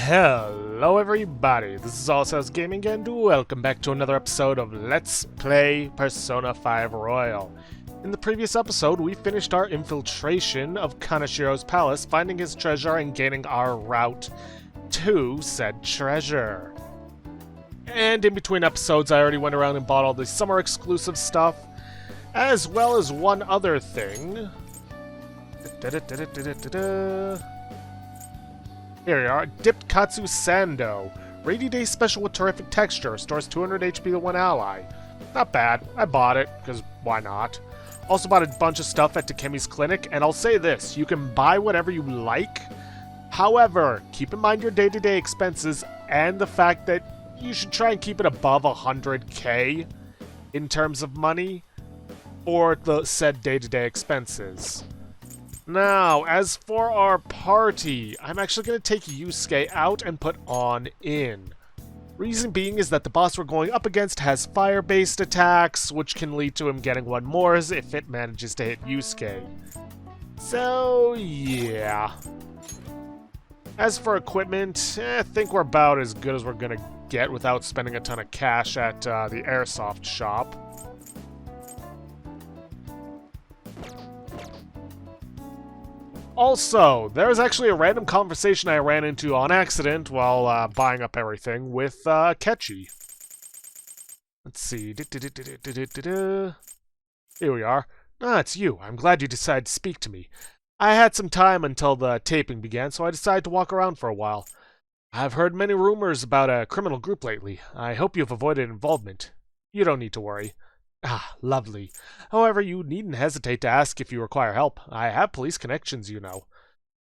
Hello everybody, this is Allstars Gaming and welcome back to another episode of Let's Play Persona 5 Royal. In the previous episode, we finished our infiltration of Kaneshiro's palace, finding his treasure and gaining our route to said treasure. And in between episodes, I already went around and bought all the summer exclusive stuff, as well as one other thing. Here we are, Dipped Katsu Sando. Rainy Day special with terrific texture. Restores 200 HP to one ally. Not bad. I bought it, because why not? Also bought a bunch of stuff at Takemi's clinic, and I'll say this, you can buy whatever you like. However, keep in mind your day-to-day expenses and the fact that you should try and keep it above 100k in terms of money for the said day-to-day expenses. Now, as for our party, I'm actually going to take Yusuke out and put On in. Reason being is that the boss we're going up against has fire-based attacks, which can lead to him getting one more if it manages to hit Yusuke. So, yeah. As for equipment, I think we're about as good as we're going to get without spending a ton of cash at the airsoft shop. Also, there's actually a random conversation I ran into on accident while buying up everything with Ketchy. Let's see. Here we are. Ah, it's you. I'm glad you decided to speak to me. I had some time until the taping began, so I decided to walk around for a while. I've heard many rumors about a criminal group lately. I hope you've avoided involvement. You don't need to worry. Ah, lovely. However, you needn't hesitate to ask if you require help. I have police connections, you know.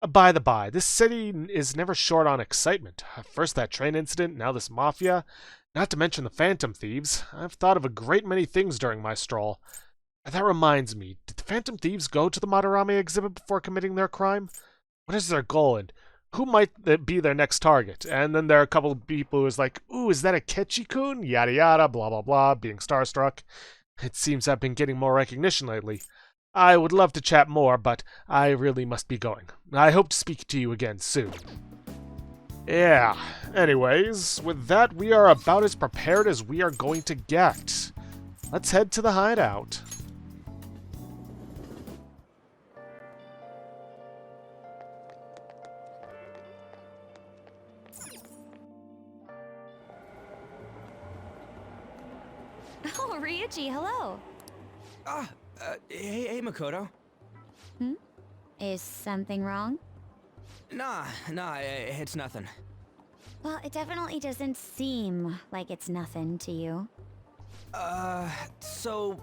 By the by, this city is never short on excitement. First that train incident, now this mafia. Not to mention the phantom thieves. I've thought of a great many things during my stroll. That reminds me, did the phantom thieves go to the Madarame exhibit before committing their crime? What is their goal, and who might be their next target? And then there are a couple of people who's like, ooh, is that a Ketchy-kun? Yada yada, blah blah blah, being starstruck. It seems I've been getting more recognition lately. I would love to chat more, but I really must be going. I hope to speak to you again soon. Yeah, anyways, with that, we are about as prepared as we are going to get. Let's head to the hideout. Oh, Ryuji, hello. Hey, Makoto. Is something wrong? Nah, it's nothing. Well, it definitely doesn't seem like it's nothing to you. So,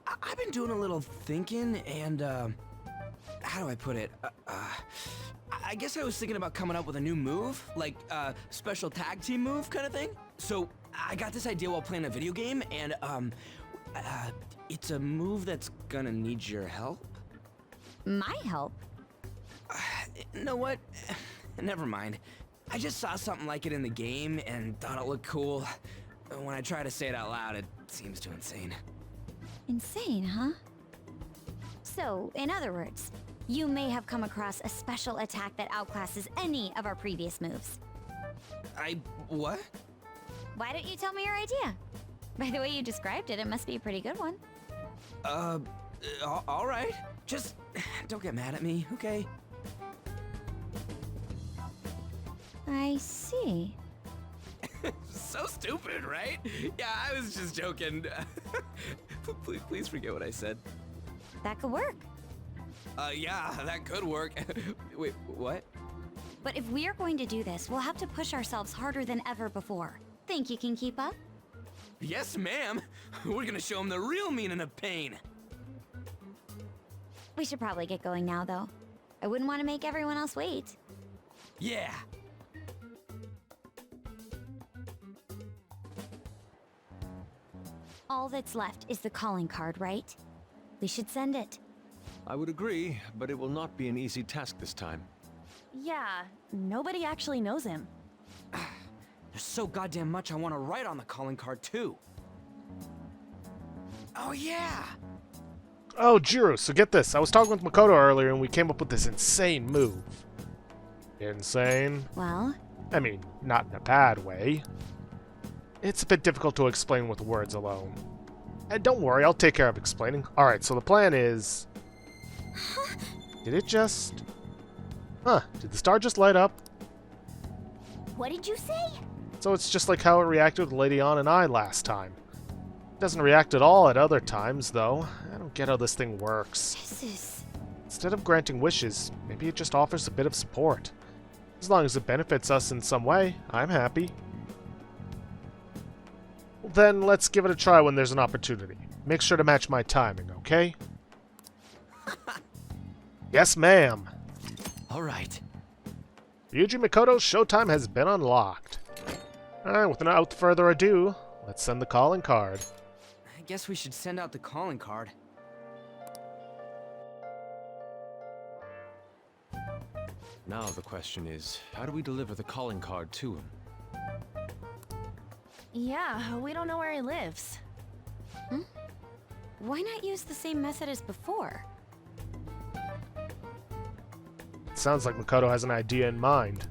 I've been doing a little thinking, and, how do I put it? I guess I was thinking about coming up with a new move, like, special tag team move kind of thing. So, I got this idea while playing a video game, and, it's a move that's gonna need your help. My help? You know what? Never mind. I just saw something like it in the game and thought it looked cool. When I try to say it out loud, it seems too insane. Insane, huh? So, in other words, you may have come across a special attack that outclasses any of our previous moves. What? Why don't you tell me your idea? By the way you described it, it must be a pretty good one. Alright. Just don't get mad at me, okay? I see. So stupid, right? Yeah, I was just joking. Please forget what I said. That could work. Yeah, that could work. Wait, what? But if we are going to do this, we'll have to push ourselves harder than ever before. Think you can keep up? Yes, ma'am. We're gonna show them the real meaning of pain. We should probably get going now, though. I wouldn't want to make everyone else wait. Yeah. All that's left is the calling card, right? We should send it. I would agree, but it will not be an easy task this time. Yeah, nobody actually knows him. There's so goddamn much I want to write on the calling card, too. Oh, yeah! Oh, Jiro, so get this. I was talking with Makoto earlier and we came up with this insane move. Insane? Well, I mean, not in a bad way. It's a bit difficult to explain with words alone. And don't worry, I'll take care of explaining. Alright, so the plan is... Did it just... Huh, did the star just light up? What did you say? So it's just like how it reacted with Lady Ann and I last time. It doesn't react at all at other times, though. I don't get how this thing works. This is... Instead of granting wishes, maybe it just offers a bit of support. As long as it benefits us in some way, I'm happy. Well, then let's give it a try when there's an opportunity. Make sure to match my timing, okay? Yes, ma'am. All right. Ryuji Mikoto's showtime has been unlocked. Alright, without further ado, let's send the calling card. I guess we should send out the calling card. Now the question is, how do we deliver the calling card to him? Yeah, we don't know where he lives. Why not use the same method as before? It sounds like Mikoto has an idea in mind.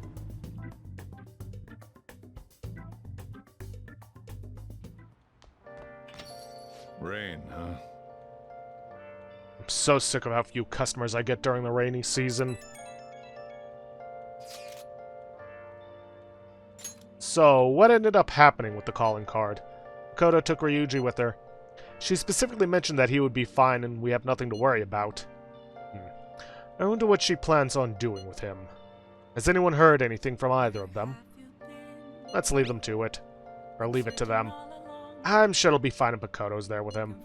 Rain, huh? I'm so sick of how few customers I get during the rainy season. So, what ended up happening with the calling card? Mikoto took Ryuji with her. She specifically mentioned that he would be fine and we have nothing to worry about. I wonder what she plans on doing with him. Has anyone heard anything from either of them? Let's leave them to it. Or leave it to them. I'm sure it'll be fine if Mikoto's there with him.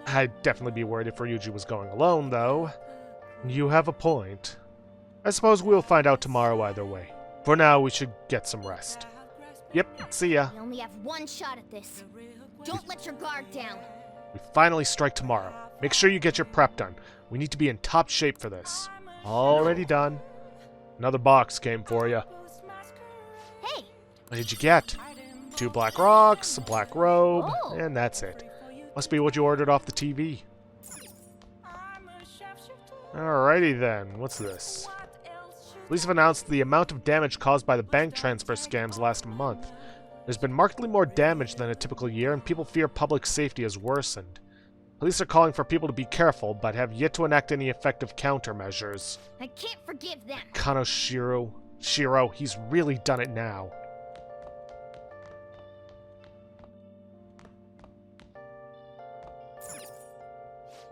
I'd definitely be worried if Ryuji was going alone, though. You have a point. I suppose we'll find out tomorrow either way. For now, we should get some rest. Yep, see ya. We only have one shot at this. Don't let your guard down. We finally strike tomorrow. Make sure you get your prep done. We need to be in top shape for this. Already done. Another box came for you. Hey! What did you get? 2 black rocks, a black robe, Oh. and that's it. Must be what you ordered off the TV. Alrighty then, what's this? Police have announced the amount of damage caused by the bank transfer scams last month. There's been markedly more damage than a typical year, and people fear public safety has worsened. Police are calling for people to be careful, but have yet to enact any effective countermeasures. I can't forgive them. Kaneshiro. Shiro, he's really done it now.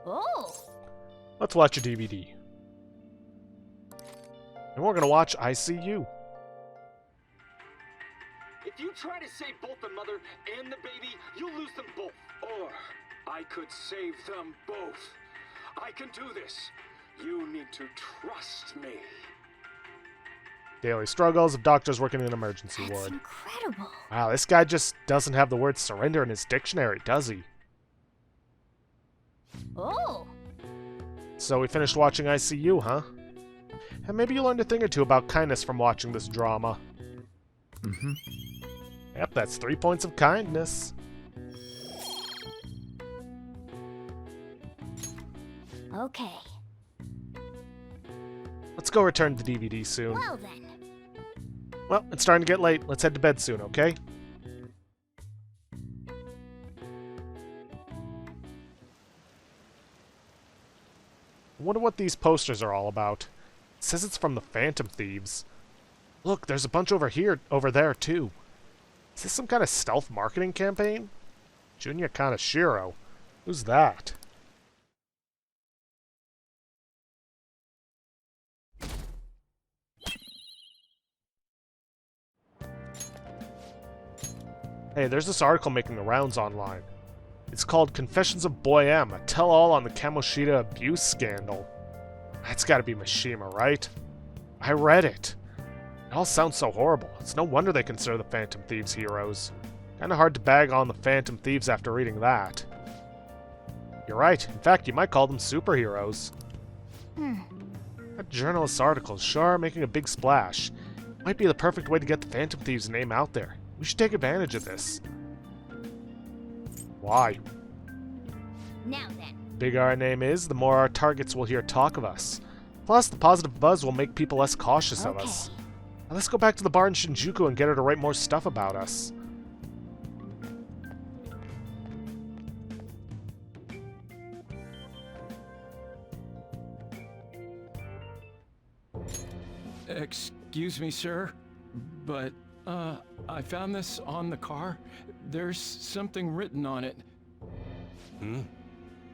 Oh! Let's watch a DVD. And we're gonna watch ICU. If you try to save both the mother and the baby, you'll lose them both. Or I could save them both. I can do this. You need to trust me. Daily struggles of doctors working in an emergency That's ward. incredible. Wow, this guy just doesn't have the word surrender in his dictionary, does he? Oh! So we finished watching ICU, huh? And maybe you learned a thing or two about kindness from watching this drama. Mm-hmm. Yep, that's 3 points of kindness. Okay. Let's go return the DVD soon. Well then. Well, it's starting to get late. Let's head to bed soon, okay? I wonder what these posters are all about. It says it's from the Phantom Thieves. Look, there's a bunch over there too. Is this some kind of stealth marketing campaign? Junior Kaneshiro. Who's that? Hey, there's this article making the rounds online. It's called Confessions of Boy M, a tell-all on the Kamoshida abuse scandal. That's gotta be Mishima, right? I read it. It all sounds so horrible. It's no wonder they consider the Phantom Thieves heroes. Kinda hard to bag on the Phantom Thieves after reading that. You're right. In fact, you might call them superheroes. That journalist's article is sure making a big splash. Might be the perfect way to get the Phantom Thieves' name out there. We should take advantage of this. Why? Now then. The bigger our name is, the more our targets will hear talk of us. Plus, the positive buzz will make people less cautious of us. Let's go back to the bar in Shinjuku and get her to write more stuff about us. Excuse me, sir, but, I found this on the car. There's something written on it.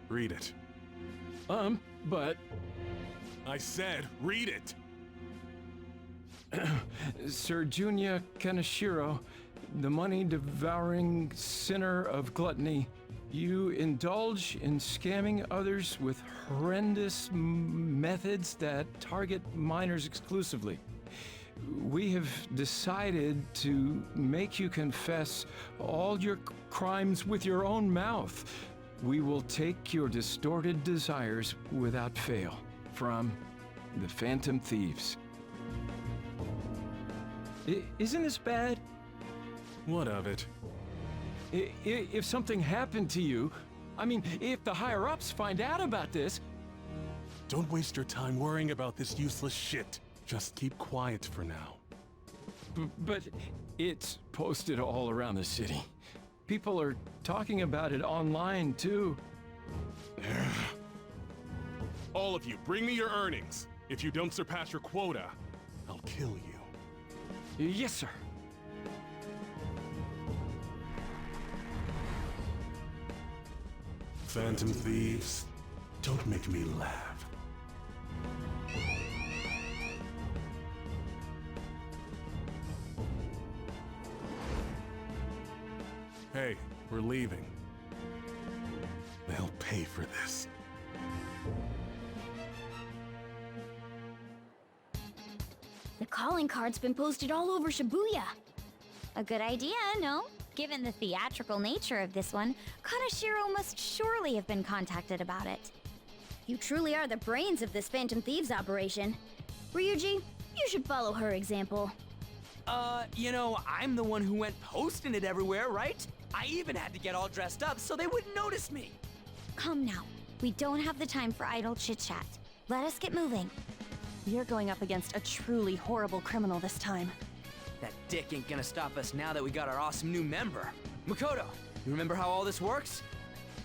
Read it. But... I said, read it! Sir Junya Kaneshiro, the money-devouring sinner of gluttony, you indulge in scamming others with horrendous methods that target minors exclusively. We have decided to make you confess all your crimes with your own mouth. We will take your distorted desires without fail. From the Phantom Thieves. Isn't this bad? What of it? If something happened to you, I mean, if the higher-ups find out about this... Don't waste your time worrying about this useless shit. Just keep quiet for now. But it's posted all around the city. People are talking about it online, too. All of you, bring me your earnings. If you don't surpass your quota, I'll kill you. Yes, sir. Phantom Thieves, don't make me laugh. Hey, we're leaving. They'll pay for this. The calling card's been posted all over Shibuya. A good idea, no? Given the theatrical nature of this one, Kaneshiro must surely have been contacted about it. You truly are the brains of this Phantom Thieves operation. Ryuji, you should follow her example. You know, I'm the one who went posting it everywhere, right? I even had to get all dressed up so they wouldn't notice me. Come now. We don't have the time for idle chit-chat. Let us get moving. You're going up against a truly horrible criminal this time. That dick ain't gonna stop us now that we got our awesome new member. Makoto, you remember how all this works?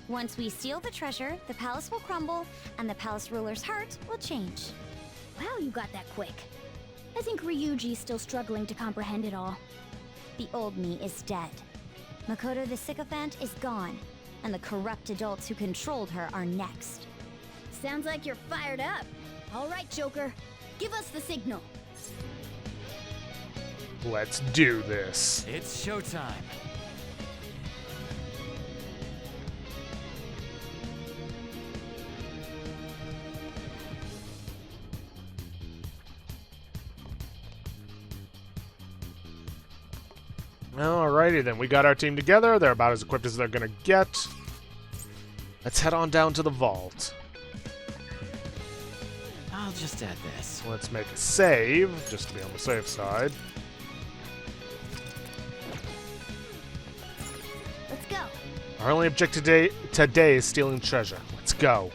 Once we steal the treasure, the palace will crumble, and the palace ruler's heart will change. Wow, you got that quick. I think Ryuji's still struggling to comprehend it all. The old me is dead. Makoto the sycophant is gone, and the corrupt adults who controlled her are next. Sounds like you're fired up. All right, Joker, give us the signal. Let's do this. It's showtime. Alrighty then, we got our team together. They're about as equipped as they're gonna get. Let's head on down to the vault. I'll just add this. Let's make a save, just to be on the safe side. Let's go. Our only objective today is stealing treasure. Let's go.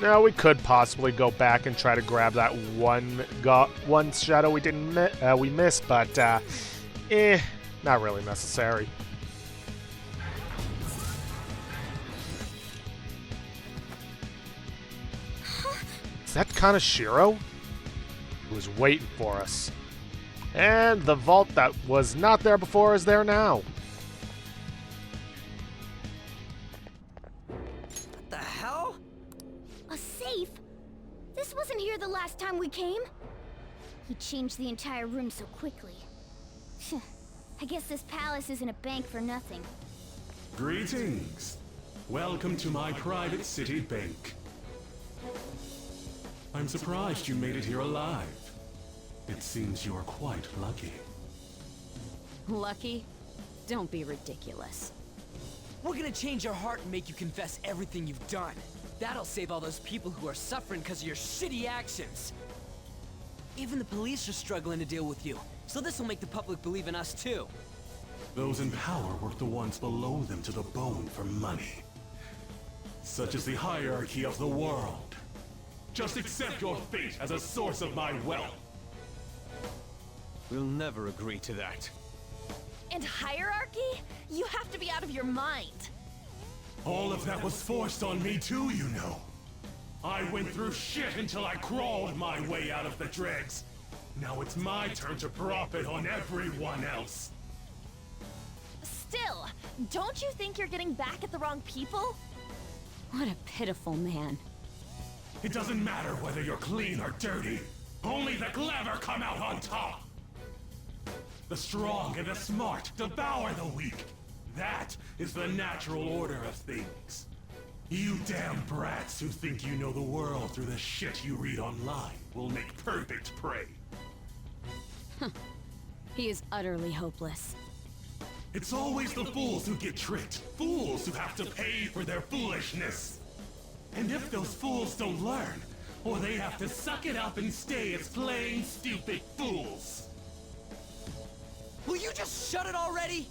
Now we could possibly go back and try to grab that one shadow we missed, but not really necessary. Is that Kaneshiro? He was waiting for us. And the vault that was not there before is there now. What the hell? A safe? This wasn't here the last time we came. He changed the entire room so quickly. I guess this palace isn't a bank for nothing. Greetings. Welcome to my private city bank. I'm surprised you made it here alive. It seems you're quite lucky. Lucky? Don't be ridiculous. We're gonna change your heart and make you confess everything you've done. That'll save all those people who are suffering because of your shitty actions. Even the police are struggling to deal with you, so this will make the public believe in us too. Those in power work the ones below them to the bone for money. Such is the hierarchy of the world. Just accept your fate as a source of my wealth. We'll never agree to that. And hierarchy? You have to be out of your mind. All of that was forced on me too, you know. I went through shit until I crawled my way out of the dregs. Now it's my turn to profit on everyone else. Still, don't you think you're getting back at the wrong people? What a pitiful man. It doesn't matter whether you're clean or dirty. Only the clever come out on top. The strong and the smart devour the weak. That is the natural order of things. You damn brats who think you know the world through the shit you read online will make perfect prey. He is utterly hopeless. It's always the fools who get tricked. Fools who have to pay for their foolishness. And if those fools don't learn, or they have to suck it up and stay as plain stupid fools. Will you just shut it already?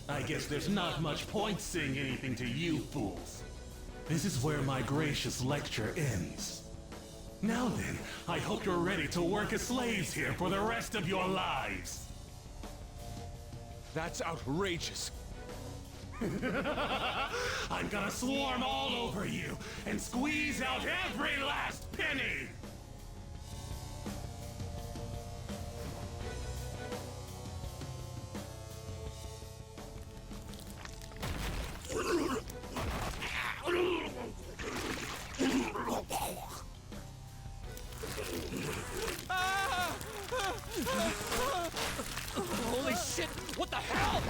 I guess there's not much point saying anything to you fools. This is where my gracious lecture ends. Now then, I hope you're ready to work as slaves here for the rest of your lives. That's outrageous. I'm gonna swarm all over you and squeeze out every last penny! Holy shit! What the hell?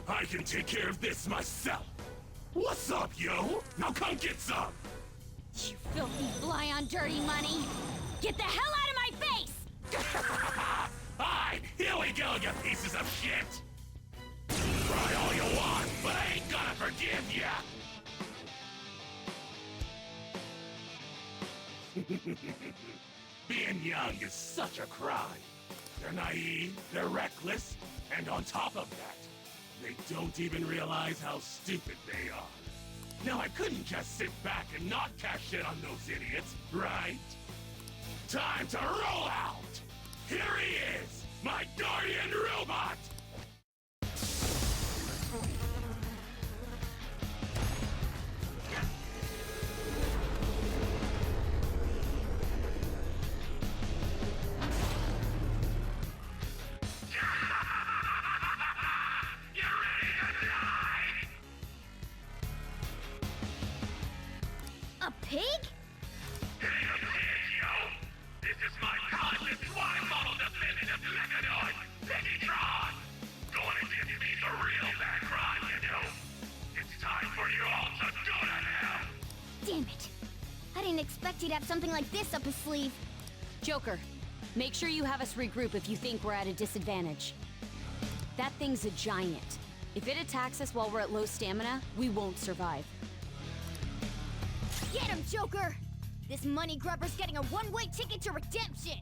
I can take care of this myself. What's up, yo? Now come get some! You filthy fly on dirty money! Get the hell out of my face! Hi! Here we go, you pieces of shit! Try all you want, but I ain't gonna forgive ya! Being young is such a crime. They're naive, they're reckless, and on top of that, they don't even realize how stupid they are. Now I couldn't just sit back and not cash shit on those idiots, right? Time to roll out! Here he is, my guardian robot! A pig? This is my conscious swine model definitive mechanoid, Piggytron! Going against me is a real bad crime, you know. It's time for you all to go to hell! Damn it. I didn't expect he'd have something like this up his sleeve. Joker, make sure you have us regroup if you think we're at a disadvantage. That thing's a giant. If it attacks us while we're at low stamina, we won't survive. Get him, Joker! This money grubber's getting a one-way ticket to redemption!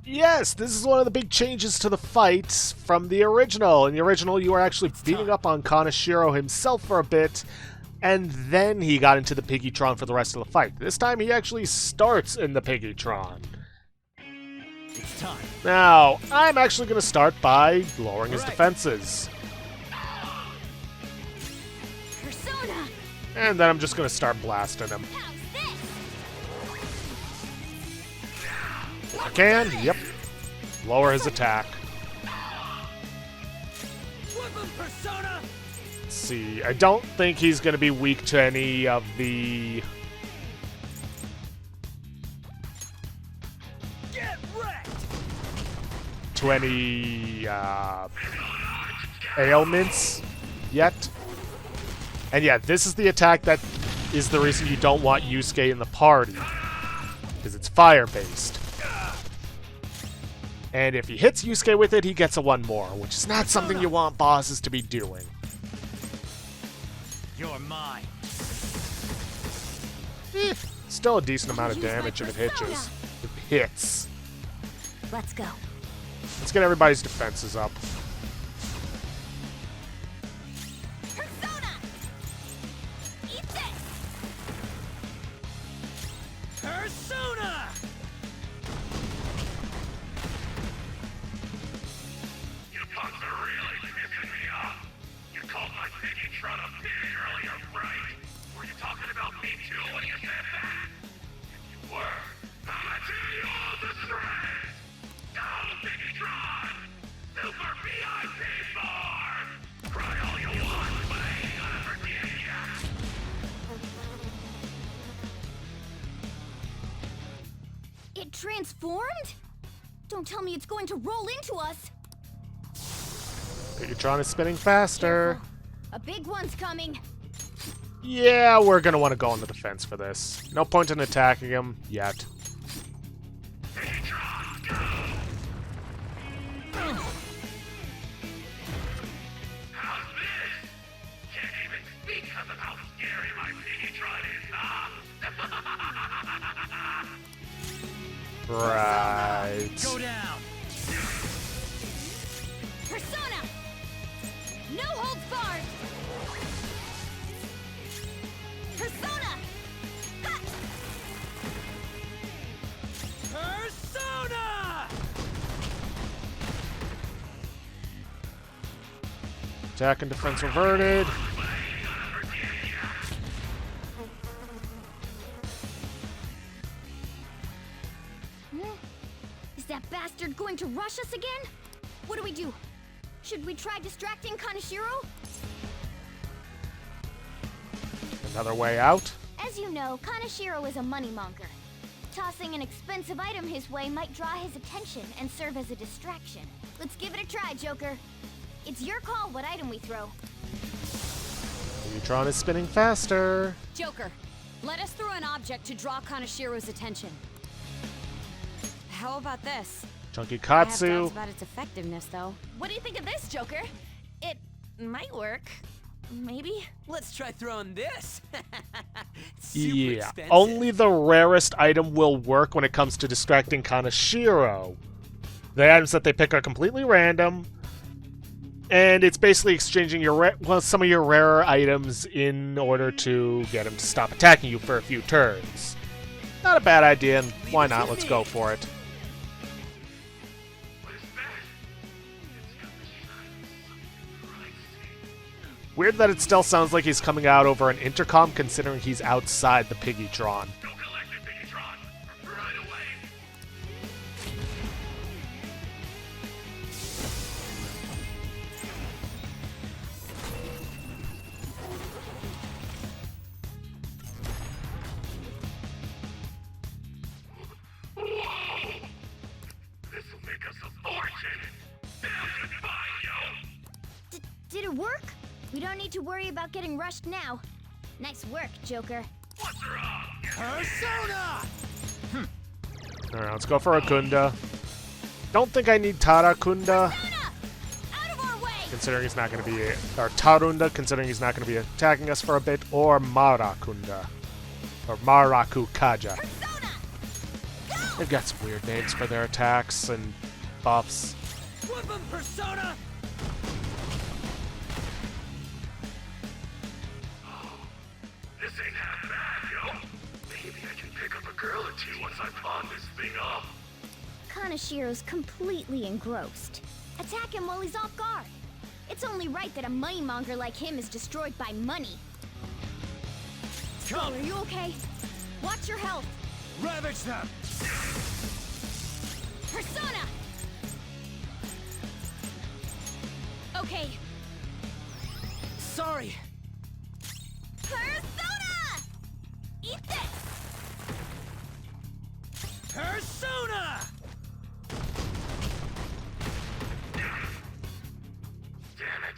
Yes, this is one of the big changes to the fights from the original. In the original, you were actually beating up on Kaneshiro himself for a bit, and then he got into the Piggytron for the rest of the fight. This time, he actually starts in the Piggytron. It's time. Now, I'm actually going to start by lowering his defenses. Persona! And then I'm just going to start blasting him. How's this? I can, yep. Lower his attack. Flip him, Persona! Let's see, I don't think he's going to be weak to any of the... Get wrecked! to any, ailments yet. And yeah, this is the attack that is the reason you don't want Yusuke in the party. Because it's fire-based. And if he hits Yusuke with it, he gets a one more, which is not something you want bosses to be doing. You're mine. Still a decent amount of damage if it hits. If it hits. Let's go. Let's get everybody's defenses up. Persona! Eat this! Persona! You punks are really pissing me off. You called my Piggytron a pig earlier, right? Were you talking about me too when you said that? If you were, I'ma tear you all to shreds! Go, Piggytron! Super VIP form! Cry all you want, but I ain't gonna forgive ya! It transformed? Don't tell me it's going to roll into us. Piggytron is spinning faster. Careful. A big one's coming. Yeah, we're gonna want to go on the defense for this. No point in attacking him yet. Piggytron, go! How's this? Can't even speak because of how scary my Piggytron is, huh? Right. Go down! Persona! No holds barred! Persona! Ha! Persona! Attack and defense reverted. Is that bastard going to rush us again? What do we do? Should we try distracting Kaneshiro? Another way out. As you know, Kaneshiro is a moneymonger. Tossing an expensive item his way might draw his attention and serve as a distraction. Let's give it a try, Joker. It's your call what item we throw. Piggytron is spinning faster. Joker, let us throw an object to draw Kaneshiro's attention. How about this? Chunky I have doubts Katsu. about its effectiveness, though. What do you think of this, Joker? It might work. Maybe? Let's try throwing this. Super Yeah, expensive. only the rarest item will work when it comes to distracting Kaneshiro. The items that they pick are completely random, and it's basically exchanging your some of your rarer items in order to get him to stop attacking you for a few turns. Not a bad idea, and why not? Let's go for it. What is that? It's got the shine of something pricey. Weird that it still sounds like he's coming out over an intercom, considering he's outside the Piggytron. Go collect it, Piggytron! Right away! Whoa! This'll make us a fortune! Damn goodbye, yo! Did it work? We don't need to worry about getting rushed now. Nice work, Joker. What's wrong? Persona! Alright, let's go for Akunda. Don't think I need Tarakunda, Persona! Out of our way! considering he's not going to be... Or Tarunda, considering he's not going to be attacking us for a bit, or Marakunda. Or Maraku Kaja. Persona! They've got some weird names for their attacks and buffs. Whoop 'em, Persona! This ain't half bad, yo. Maybe I can pick up a girl or two once I pawn this thing off. Kaneshiro's completely engrossed. Attack him while he's off guard. It's only right that a moneymonger like him is destroyed by money. Come! Are you okay? Watch your health. Ravage them! Persona! Okay. Sorry! Persona! Eat this! Persona! Damn it!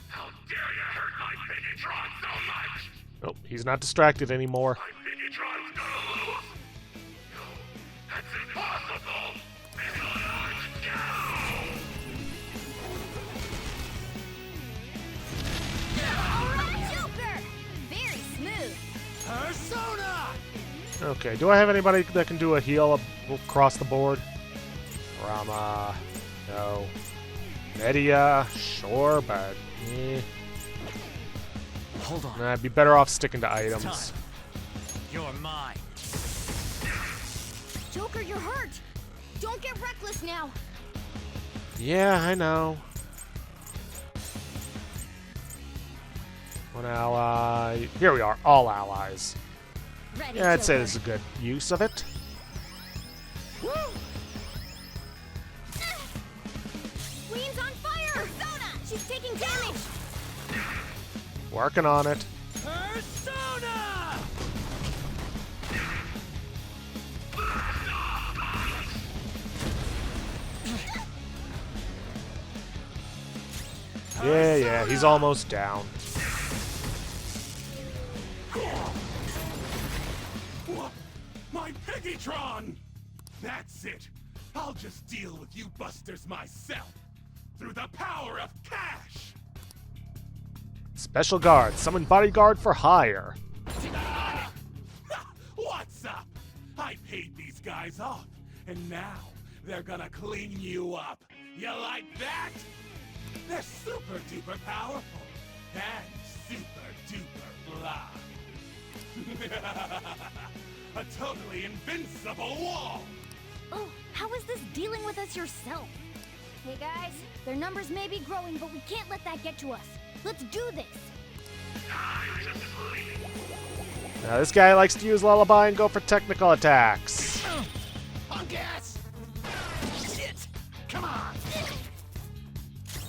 How dare you hurt my Piggytron so much! Oh, he's not distracted anymore. My Piggytron's gonna lose! No, that's impossible! Persona, go! Joker! Very smooth. Persona! Okay, do I have anybody that can do a heal across the board? Rama, no. Media, sure, but Hold on. nah, I'd be better off sticking to items. You're mine. Joker, you're hurt. Don't get reckless now. Yeah, I know. One ally. Here we are, all allies. Ready, Yeah, I'd say Joker. this is a good use of it. Woo! Queen's on fire! Persona! She's taking damage! Working on it. Persona! Yeah, he's almost down. What? My Piggytron! That's it. I'll just deal with you busters myself. Through the power of cash! Special guard, summon bodyguard for hire. What's up? I paid these guys off, and now they're gonna clean you up. You like that? They're super duper powerful and super duper blah. A totally invincible wall. Oh, how is this dealing with us yourself? Hey guys, their numbers may be growing, but we can't let that get to us. Let's do this. Now this guy likes to use Lullaby and go for technical attacks. On gas! Shit! Come on!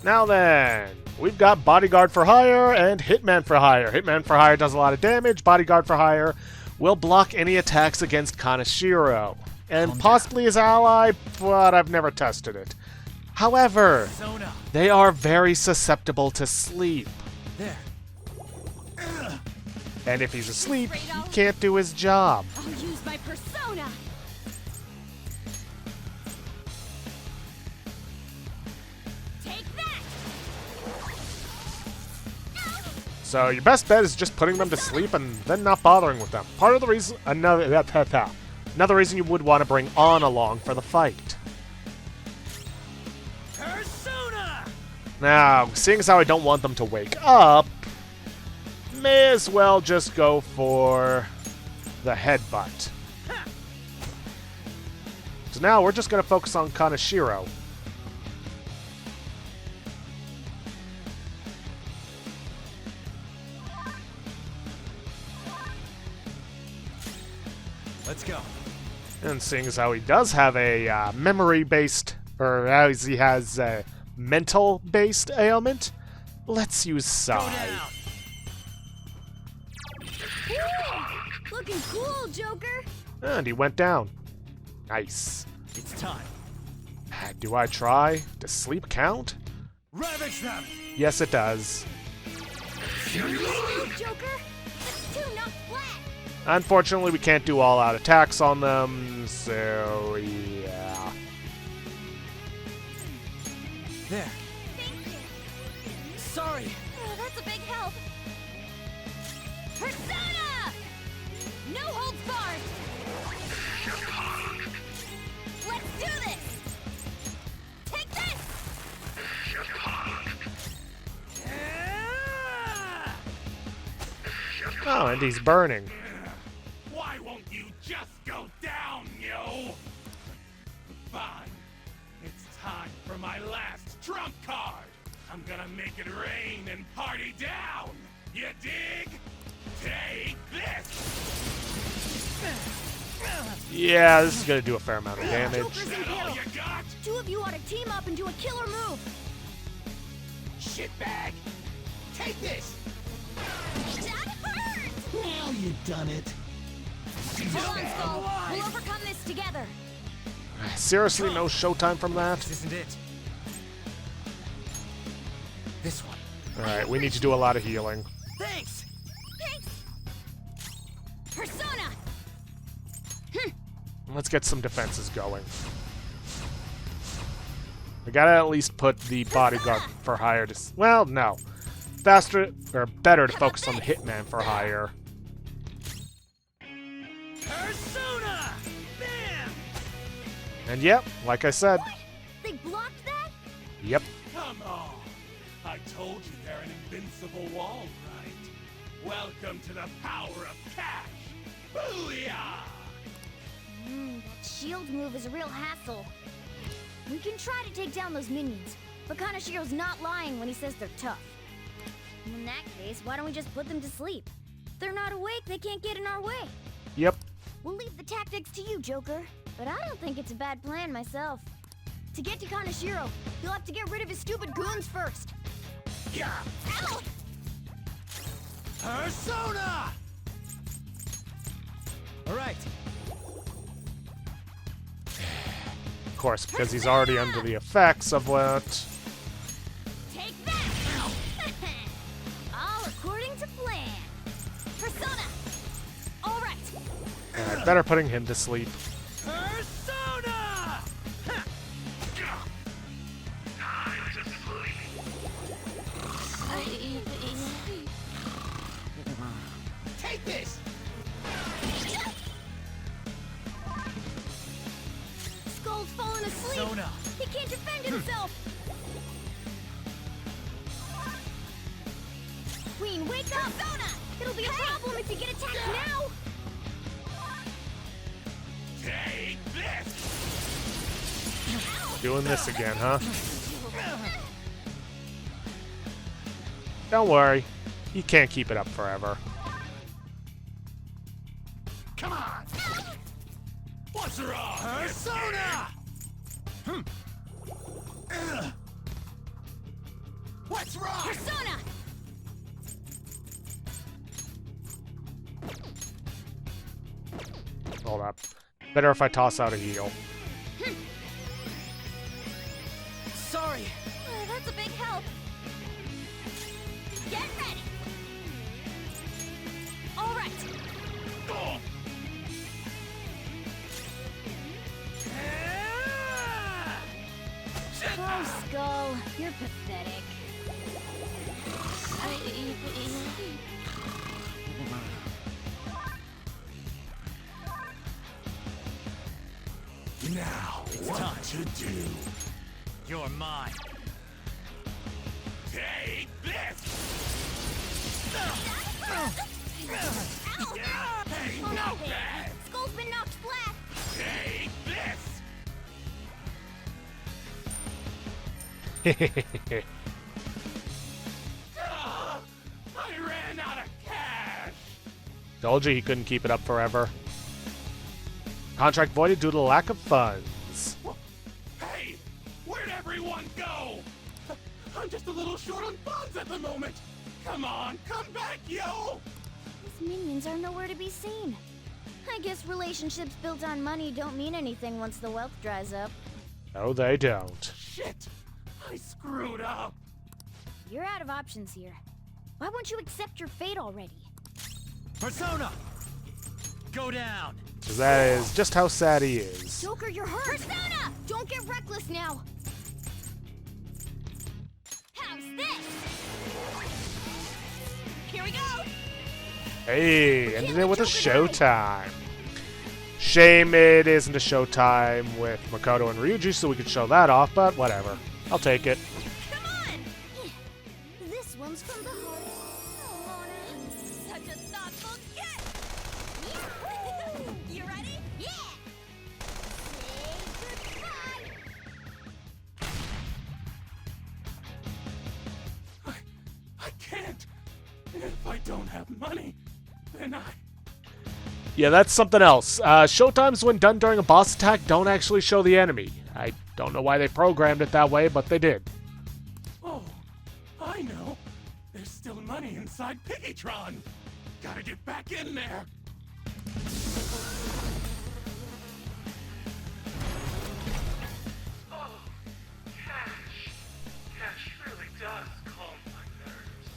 Now then, we've got Bodyguard for Hire and Hitman for Hire. Hitman for Hire does a lot of damage. Bodyguard for Hire will block any attacks against Kaneshiro and possibly his ally, but I've never tested it. However, Persona! they are very susceptible to sleep. There. And if he's asleep, he can't do his job. I'll use my persona. Take that. So your best bet is just putting them to sleep and then not bothering with them. Part of the reason, another reason you would want to bring On along for the fight. Persona! Now, seeing as how I don't want them to wake up, may as well just go for the headbutt. So now we're just going to focus on Kaneshiro. Let's go. And seeing as how he does have a memory-based, or as he has a mental-based ailment, let's use Psy. Looking cool, Joker. And he went down. Nice. It's time. Do I try? Does sleep count? Ravage them! Yes, it does. Joker? That's two knocked flat. Unfortunately, we can't do all-out attacks on them, so yeah. There. Sorry. Oh, that's a big help. Persona! No holds barred. Let's do this. Take this. Oh, and he's burning. Why won't you just go down, yo? Fine. It's time for my last trump card. I'm gonna make it rain and party down. You dig? Take this. Yeah, this is going to do a fair amount of damage. Joker's in That all peril. you got? Two of you ought to team up and do a killer move. Shitbag. Take this. That hurt. Now you done it. Hold on, Skull. We'll overcome this together. Seriously, no showtime from that? This isn't it. This one. Alright, we need to do a lot of healing. Thanks! Thanks. Persona. Let's get some defenses going. We gotta at least put the bodyguard for hire to... Well, no. Faster, or better to focus on the hitman for hire. Persona! And yep, like I said, They blocked that? yep. Come on. I told you they're an invincible wall, right? Welcome to the power of cash. Booyah! That shield move is a real hassle. We can try to take down those minions, but Kaneshiro's not lying when he says they're tough. In that case, why don't we just put them to sleep? If they're not awake, they can't get in our way. Yep. We'll leave the tactics to you, Joker. But I don't think it's a bad plan myself. To get to Kaneshiro, you'll have to get rid of his stupid goons first. Yeah. Ow! Persona! Alright. Of course, because he's already under the effects of what... Take that! All according to plan. Persona! Alright! Alright, better putting him to sleep. Persona! Take this! Skull's fallen asleep! Persona! He can't defend himself! Queen, wake up! Persona! It'll be a problem if you get attacked now! Take this! Doing this again, huh? Don't worry. He can't keep it up forever. Come on! What's wrong? Persona! What's wrong? Persona! Hold up. Better if I toss out a heal. Sorry. That's a big help. Get ready! Alright! Oh. Oh, Skull, you're pathetic. Now, what to do? You're mine. Take this! Hey, not bad! Skull's been knocked flat! Take this! I ran out of cash! Told you he couldn't keep it up forever. Contract voided due to lack of funds. Hey! Where'd everyone go? I'm just a little short on funds at the moment! Come on, come back, yo! These minions are nowhere to be seen. I guess relationships built on money don't mean anything once the wealth dries up. No, they don't. Shit! I screwed up! You're out of options here. Why won't you accept your fate already? Persona! Go down! 'Cause that is just how sad he is. Joker, you're hurt! Persona! Don't get reckless now! How's this? Here we go! Hey, ended it with a showtime. Shame it isn't a showtime with Makoto and Ryuji, so we could show that off, but whatever. I'll take it. Come on! This one's from the heart. Oh, Mona. Such a thoughtful gift! You ready? Yeah! Say goodbye! I can't! If I don't have money, then I... Yeah, that's something else. Showtimes when done during a boss attack don't actually show the enemy. I don't know why they programmed it that way, but they did. Oh, I know. There's still money inside Piggytron. Gotta get back in there. Oh, cash. Cash really does calm my nerves.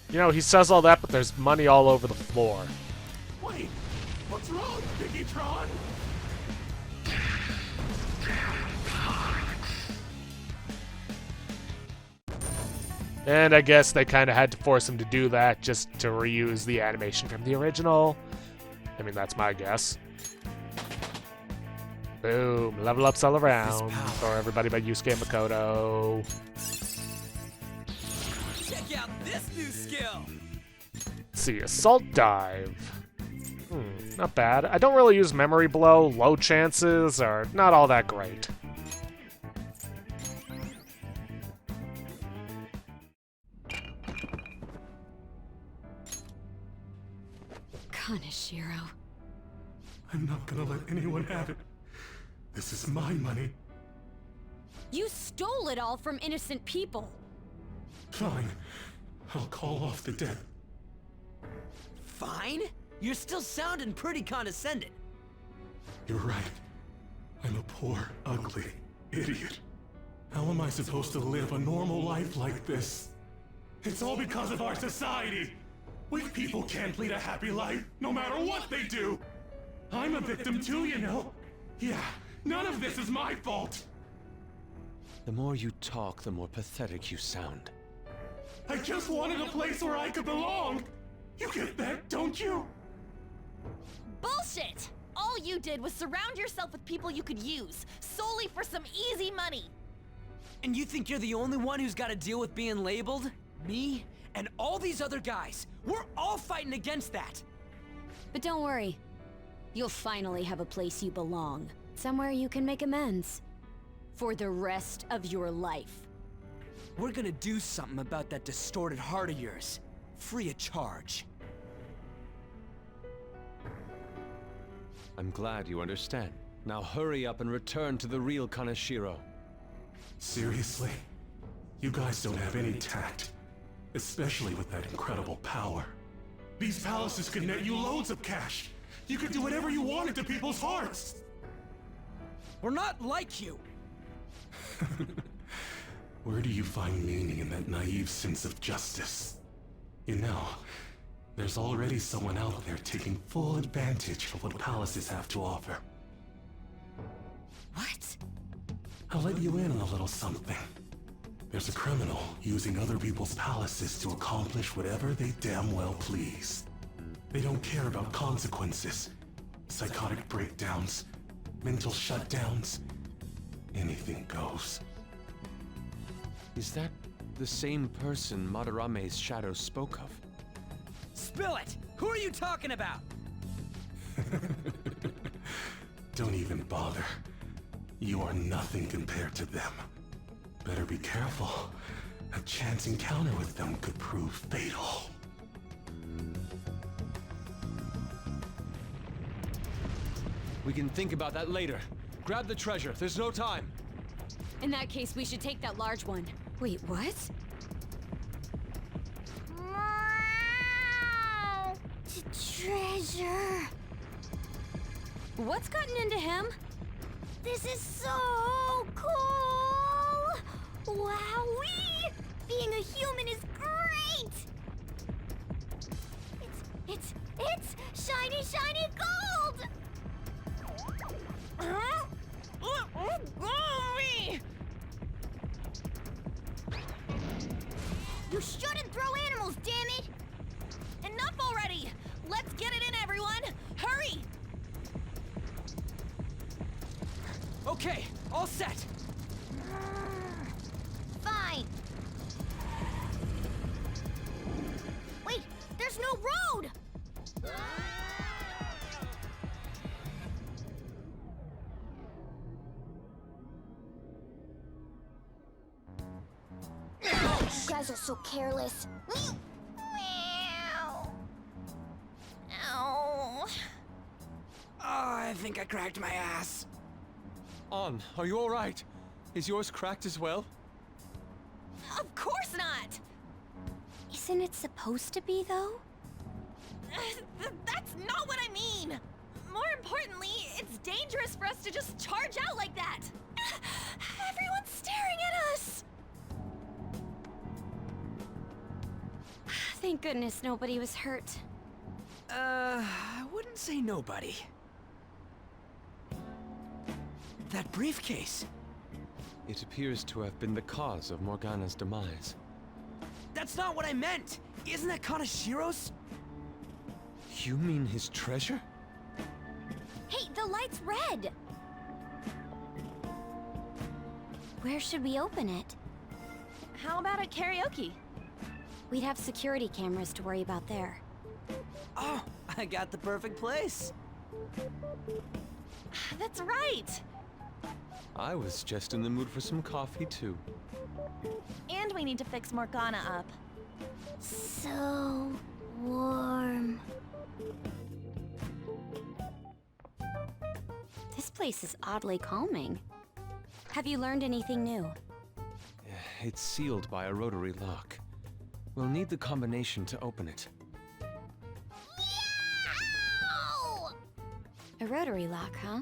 You know, he says all that, but there's money all over the floor. Wait, what's wrong, Piggytron? And I guess they kind of had to force him to do that just to reuse the animation from the original. I mean, that's my guess. Boom. Level ups all around power. for everybody but Yusuke and Makoto. Check out this new skill! Let's see, Assault Dive. Not bad. I don't really use Memory Blow. Low chances are not all that great. Kaneshiro. I'm not gonna let anyone have it. This is my money. You stole it all from innocent people. Fine. I'll call off the debt. Fine? You're still sounding pretty condescending. You're right. I'm a poor, ugly idiot. How am I supposed to live a normal life like this? It's all because of our society. Weak people can't lead a happy life, no matter what they do. I'm a victim too, you know. Yeah, none of this is my fault. The more you talk, the more pathetic you sound. I just wanted a place where I could belong. You get that, don't you? Bullshit! All you did was surround yourself with people you could use, solely for some easy money. And you think you're the only one who's got to deal with being labeled? Me? And all these other guys. We're all fighting against that. But don't worry. You'll finally have a place you belong. Somewhere you can make amends. For the rest of your life. We're gonna do something about that distorted heart of yours. Free of charge. I'm glad you understand. Now hurry up and return to the real Kaneshiro. Seriously? You guys don't have any tact. Especially with that incredible power. These palaces could net you loads of cash. You could do whatever you wanted to people's hearts. We're not like you. Where do you find meaning in that naive sense of justice? You know, there's already someone out there taking full advantage of what palaces have to offer. What? I'll let you in on a little something. There's a criminal using other people's palaces to accomplish whatever they damn well please. They don't care about consequences, psychotic breakdowns, mental shutdowns. Anything goes. Is that the same person Madarame's shadow spoke of? Spill it! Who are you talking about? Don't even bother. You are nothing compared to them. Better be careful. A chance encounter with them could prove fatal. We can think about that later. Grab the treasure. There's no time. In that case, we should take that large one. Wait, what? Treasure. What's gotten into him? This is so cool! Wowee! Being a human is great! It's shiny, shiny gold! You shouldn't throw animals, damn it! Enough already! Let's get it in, everyone! Hurry! Okay, all set. Fine. Wait, there's no road! You guys are so careless. Ow. Oh, I think I cracked my ass. On, are you alright? Is yours cracked as well? Of course not! Isn't it supposed to be, though? That's not what I mean! More importantly, it's dangerous for us to just charge out like that! Everyone's staring at us! Thank goodness nobody was hurt. I wouldn't say nobody. That briefcase. It appears to have been the cause of Morgana's demise. That's not what I meant. Isn't that Kaneshiro's? You mean his treasure? Hey, the light's red! Where should we open it? How about at karaoke? We'd have security cameras to worry about there. Oh, I got the perfect place. That's right! I was just in the mood for some coffee, too. And we need to fix Morgana up. So warm. This place is oddly calming. Have you learned anything new? It's sealed by a rotary lock. We'll need the combination to open it. Ow! A rotary lock, huh?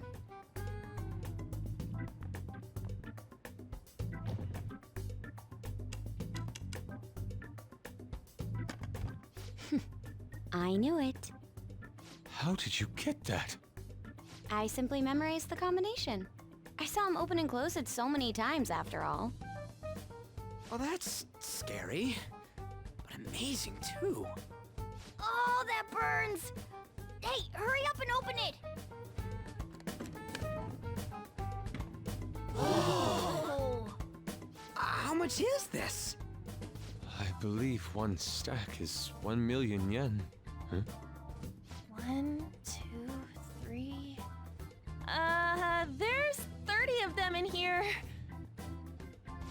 I knew it. How did you get that? I simply memorized the combination. I saw him open and close it so many times after all. Well, that's scary, but amazing too. Oh, that burns! Hey, hurry up and open it! Oh! How much is this? I believe one stack is 1 million yen. Huh? 1, 2, 3. There's 30 of them in here.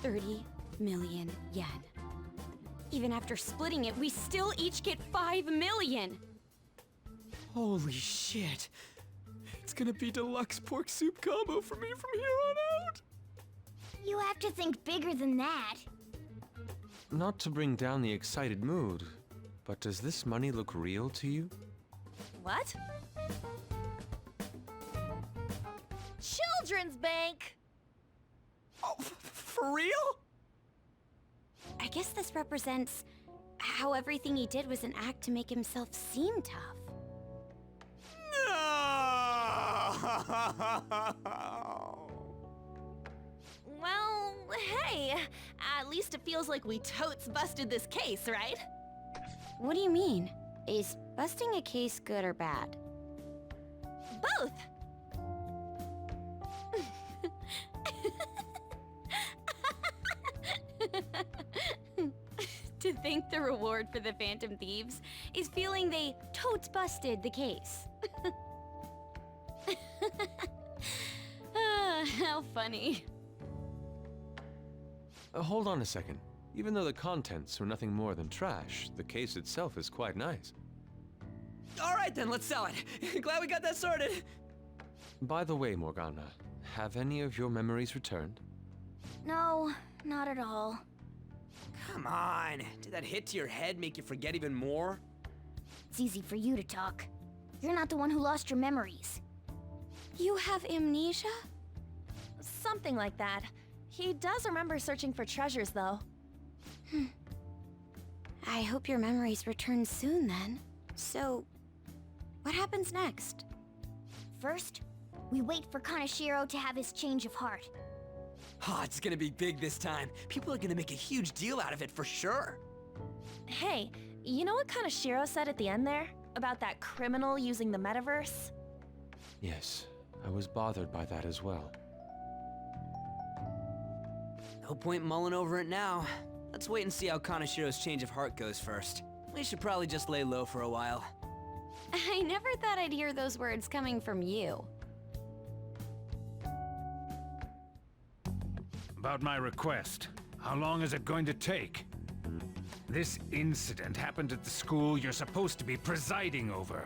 30 million yen. Even after splitting it, we still each get 5 million! Holy shit. It's gonna be deluxe pork soup combo for me from here on out. You have to think bigger than that. Not to bring down the excited mood, but does this money look real to you? What? Children's bank! Oh, for real? I guess this represents how everything he did was an act to make himself seem tough. No! Well, hey, at least it feels like we totes busted this case, right? What do you mean? Is busting a case good or bad? Both! To think the reward for the Phantom Thieves is feeling they totes busted the case. How funny. Hold on a second. Even though the contents were nothing more than trash, the case itself is quite nice. All right then, let's sell it. Glad we got that sorted. By the way, Morgana, have any of your memories returned? No, not at all. Come on. Did that hit to your head make you forget even more? It's easy for you to talk. You're not the one who lost your memories. You have amnesia? Something like that. He does remember searching for treasures, though. I hope your memories return soon then. So, what happens next? First, we wait for Kaneshiro to have his change of heart. Oh, it's gonna be big this time. People are gonna make a huge deal out of it for sure. Hey, you know what Kaneshiro said at the end there? About that criminal using the metaverse? Yes, I was bothered by that as well. No point mulling over it now. Let's wait and see how Kaneshiro's change of heart goes first. We should probably just lay low for a while. I never thought I'd hear those words coming from you. About my request. How long is it going to take? This incident happened at the school you're supposed to be presiding over.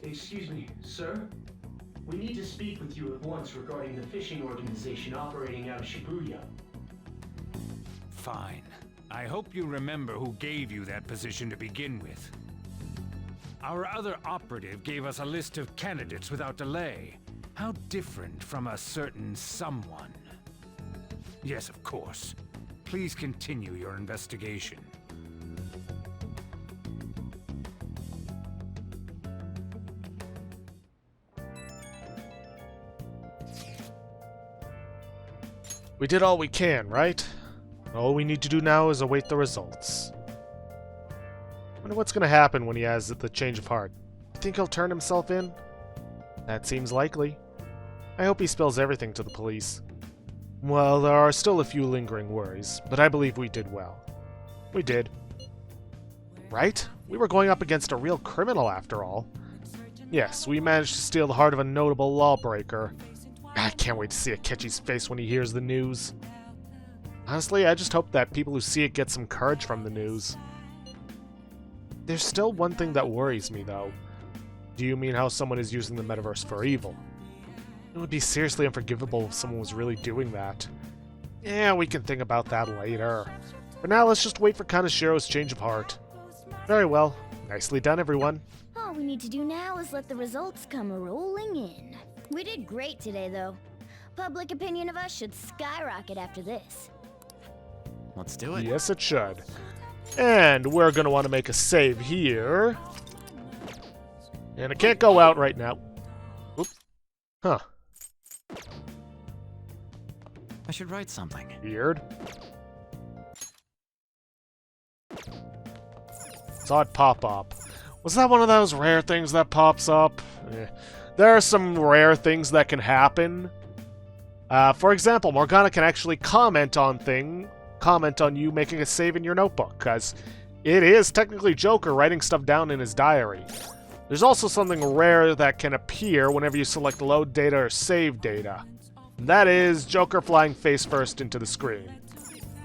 Excuse me, sir? We need to speak with you at once regarding the fishing organization operating out of Shibuya. Fine. I hope you remember who gave you that position to begin with. Our other operative gave us a list of candidates without delay. How different from a certain someone. Yes, of course. Please continue your investigation. We did all we can, right? All we need to do now is await the results. Wonder what's gonna happen when he has the change of heart. You think he'll turn himself in? That seems likely. I hope he spills everything to the police. Well, there are still a few lingering worries, but I believe we did well. We did. Right? We were going up against a real criminal after all. Yes, we managed to steal the heart of a notable lawbreaker. I can't wait to see Akechi's face when he hears the news. Honestly, I just hope that people who see it get some courage from the news. There's still one thing that worries me, though. Do you mean how someone is using the metaverse for evil? It would be seriously unforgivable if someone was really doing that. Yeah, we can think about that later. For now, let's just wait for Kaneshiro's change of heart. Very well. Nicely done, everyone. All we need to do now is let the results come rolling in. We did great today, though. Public opinion of us should skyrocket after this. Let's do it. Yes, it should. And we're going to want to make a save here. And it can't go out right now. Oops. Huh. I should write something. Weird. Saw it pop up. Was that one of those rare things that pops up? There are some rare things that can happen. For example, Morgana can actually comment on you making a save in your notebook, because it is technically Joker writing stuff down in his diary. There's also something rare that can appear whenever you select load data or save data. And that is Joker flying face first into the screen.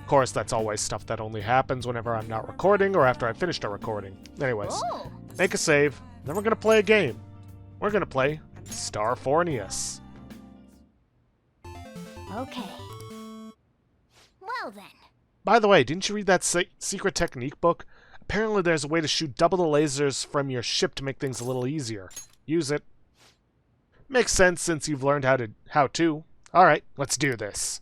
Of course, that's always stuff that only happens whenever I'm not recording or after I've finished a recording. Anyways, make a save, then we're going to play a game. We're going to play Star Fornius. Okay. Well then. By the way, didn't you read that secret technique book? Apparently there's a way to shoot double the lasers from your ship to make things a little easier. Use it. Makes sense since you've learned how to. Alright, let's do this.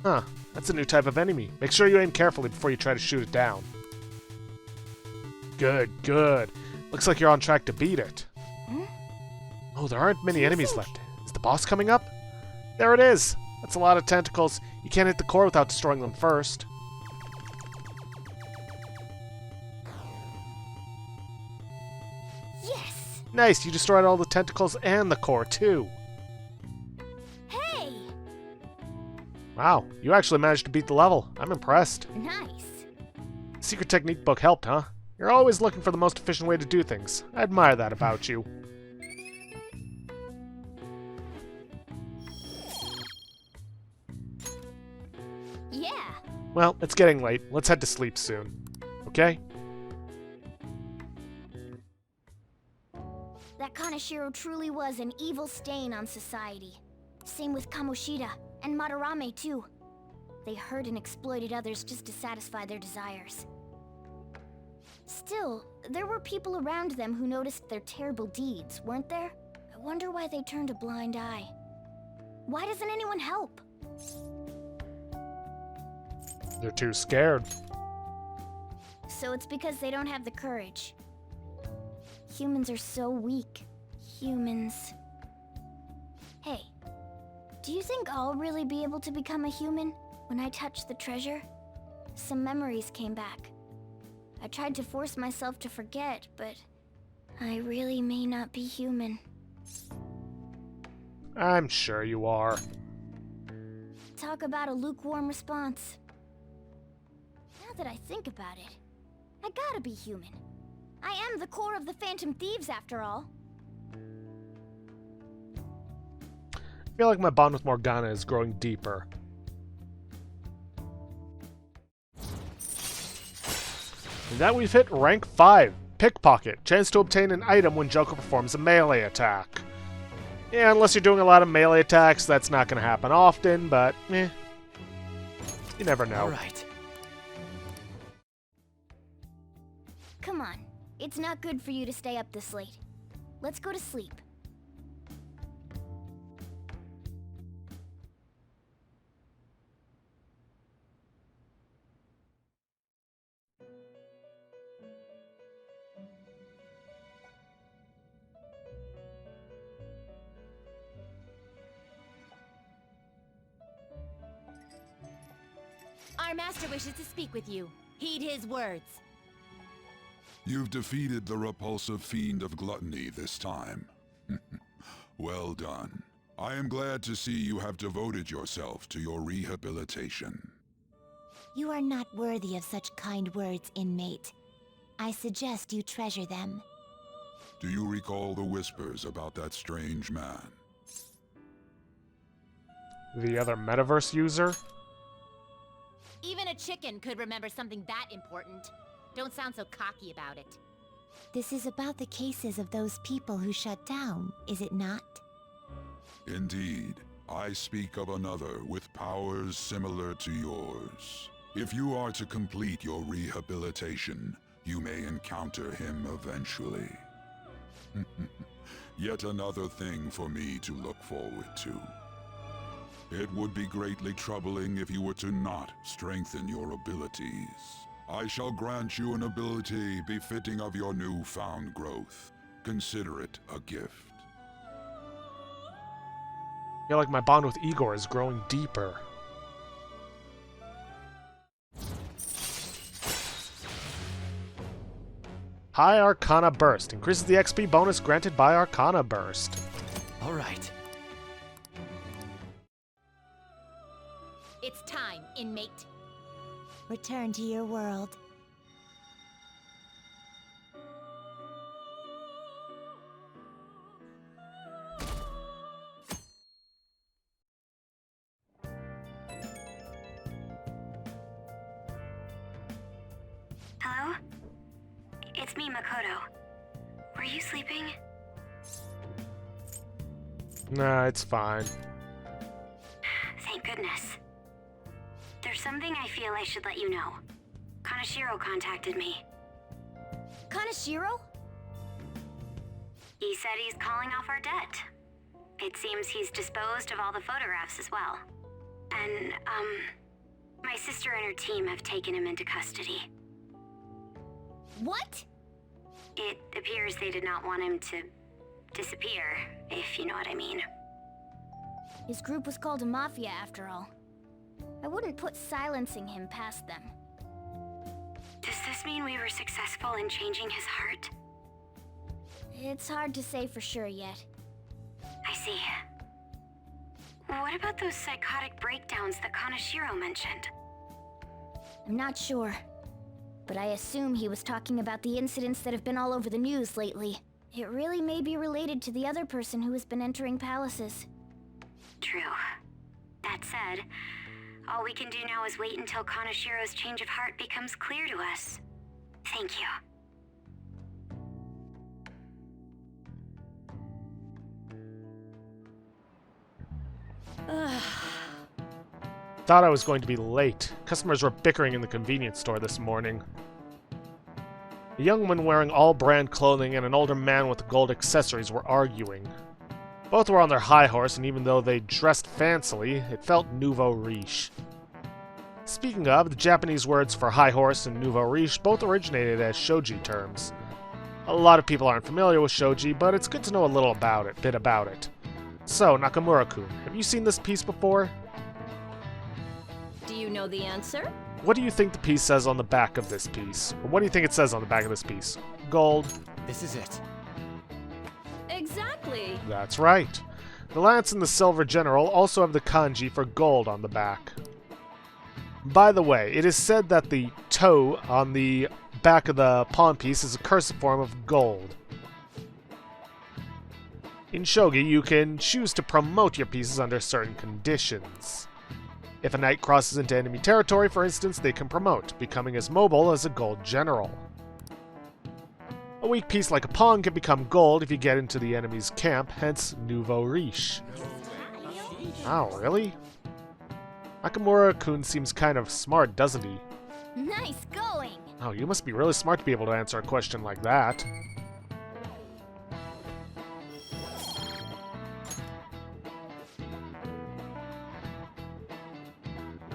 Huh, that's a new type of enemy. Make sure you aim carefully before you try to shoot it down. Good, good. Looks like you're on track to beat it. Oh, there aren't many enemies left. Is the boss coming up? There it is! That's a lot of tentacles. You can't hit the core without destroying them first. Yes! Nice, you destroyed all the tentacles and the core, too. Hey! Wow, you actually managed to beat the level. I'm impressed. Nice. Secret technique book helped, huh? You're always looking for the most efficient way to do things. I admire that about you. Yeah. Well, it's getting late. Let's head to sleep soon. Okay? That Kaneshiro truly was an evil stain on society. Same with Kamoshida, and Madarame too. They hurt and exploited others just to satisfy their desires. Still, there were people around them who noticed their terrible deeds, weren't there? I wonder why they turned a blind eye. Why doesn't anyone help? They're too scared. So it's because they don't have the courage. Humans are so weak. Humans. Hey, do you think I'll really be able to become a human when I touch the treasure? Some memories came back. I tried to force myself to forget, but I really may not be human. I'm sure you are. Talk about a lukewarm response. Now that I think about it, I gotta be human. I am the core of the Phantom Thieves, after all. I feel like my bond with Morgana is growing deeper. And that we've hit rank 5. Pickpocket. Chance to obtain an item when Joker performs a melee attack. Yeah, unless you're doing a lot of melee attacks, that's not going to happen often, but you never know. Alright. Come on. It's not good for you to stay up this late. Let's go to sleep. Our master wishes to speak with you. Heed his words. You've defeated the repulsive fiend of gluttony this time. Well done. I am glad to see you have devoted yourself to your rehabilitation. You are not worthy of such kind words, inmate. I suggest you treasure them. Do you recall the whispers about that strange man? The other metaverse user? Even a chicken could remember something that important. Don't sound so cocky about it. This is about the cases of those people who shut down, is it not? Indeed. I speak of another with powers similar to yours. If you are to complete your rehabilitation, you may encounter him eventually. Yet another thing for me to look forward to. It would be greatly troubling if you were to not strengthen your abilities. I shall grant you an ability befitting of your newfound growth. Consider it a gift. I feel like my bond with Igor is growing deeper. High Arcana Burst. Increases the XP bonus granted by Arcana Burst. All right. It's time, inmate. Return to your world. Hello? It's me, Makoto. Were you sleeping? Nah, it's fine. Thank goodness. There's something I feel I should let you know. Kaneshiro contacted me. Kaneshiro? He said he's calling off our debt. It seems he's disposed of all the photographs as well. And, my sister and her team have taken him into custody. What? It appears they did not want him to disappear, if you know what I mean. His group was called a mafia after all. I wouldn't put silencing him past them. Does this mean we were successful in changing his heart? It's hard to say for sure yet. I see. What about those psychotic breakdowns that Kaneshiro mentioned? I'm not sure. But I assume he was talking about the incidents that have been all over the news lately. It really may be related to the other person who has been entering palaces. True. That said, all we can do now is wait until Kaneshiro's change of heart becomes clear to us. Thank you. Thought I was going to be late. Customers were bickering in the convenience store this morning. A young woman wearing all-brand clothing and an older man with gold accessories were arguing. Both were on their high horse, and even though they dressed fancily, it felt nouveau riche. Speaking of, the Japanese words for high horse and nouveau riche both originated as shogi terms. A lot of people aren't familiar with shogi, but it's good to know a little bit about it. So, Nakamura-kun, have you seen this piece before? Do you know the answer? What do you think the piece says on the back of this piece? Or what do you think it says on the back of this piece? Gold. This is it. Exactly. That's right. The lance and the silver general also have the kanji for gold on the back. By the way, it is said that the toe on the back of the pawn piece is a cursive form of gold. In shogi, you can choose to promote your pieces under certain conditions. If a knight crosses into enemy territory, for instance, they can promote, becoming as mobile as a gold general. A weak piece like a pawn can become gold if you get into the enemy's camp, hence nouveau riche. Oh, really? Nakamura-kun seems kind of smart, doesn't he? Nice going! Oh, you must be really smart to be able to answer a question like that.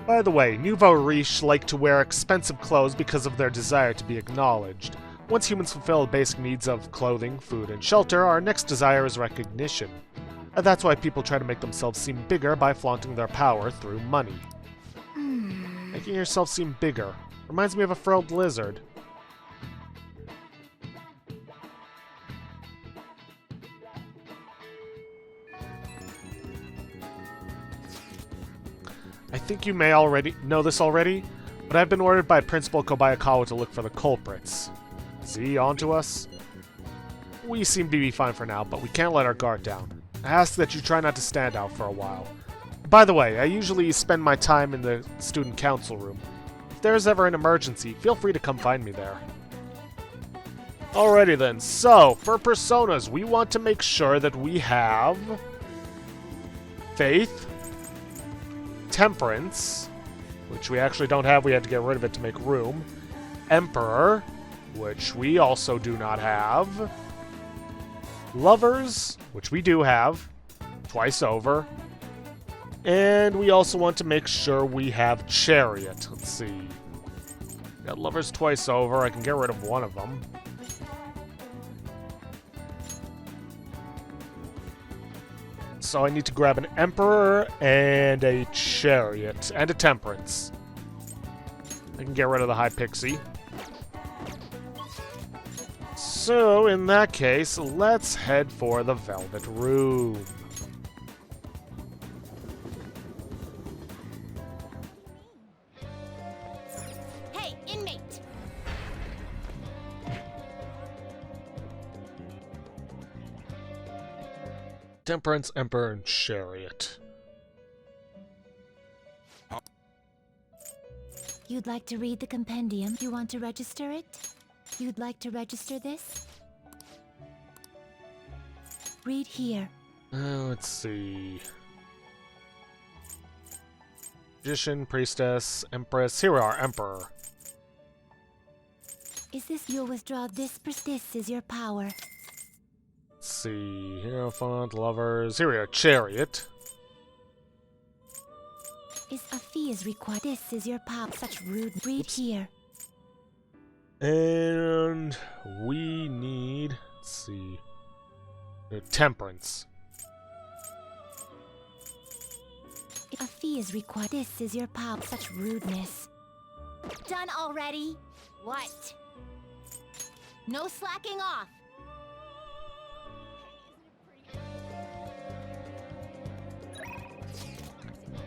By the way, nouveau riche like to wear expensive clothes because of their desire to be acknowledged. Once humans fulfill the basic needs of clothing, food, and shelter, our next desire is recognition. And that's why people try to make themselves seem bigger by flaunting their power through money. Making yourself seem bigger. Reminds me of a frilled lizard. I think you may already know this already, but I've been ordered by Principal Kobayakawa to look for the culprits. Is he onto us? We seem to be fine for now, but we can't let our guard down. I ask that you try not to stand out for a while. By the way, I usually spend my time in the student council room. If there's ever an emergency, feel free to come find me there. Alrighty then, so, for personas, we want to make sure that we have Faith, Temperance, which we actually don't have, we had to get rid of it to make room, Emperor, which we also do not have, Lovers, which we do have, twice over, and we also want to make sure we have Chariot. Let's see. Got Lovers twice over, I can get rid of one of them. So I need to grab an Emperor and a Chariot and a Temperance. I can get rid of the High Pixie. So in that case, let's head for the Velvet Room. Hey, inmate! Temperance, Emperor, and Chariot. You'd like to read the compendium? You want to register it? You'd like to register this? Read here. Let's see. Magician, Priestess, Empress. Here we are, Emperor. Is this you'll withdraw this? This is your power. Let's see. Hierophant, Lovers. Here we are, Chariot. Is a fee is required. This is your power. Such rude. Read here. And we need, let's see, Temperance. A fee is required. This is your power. Such rudeness. Done already? What? No slacking off.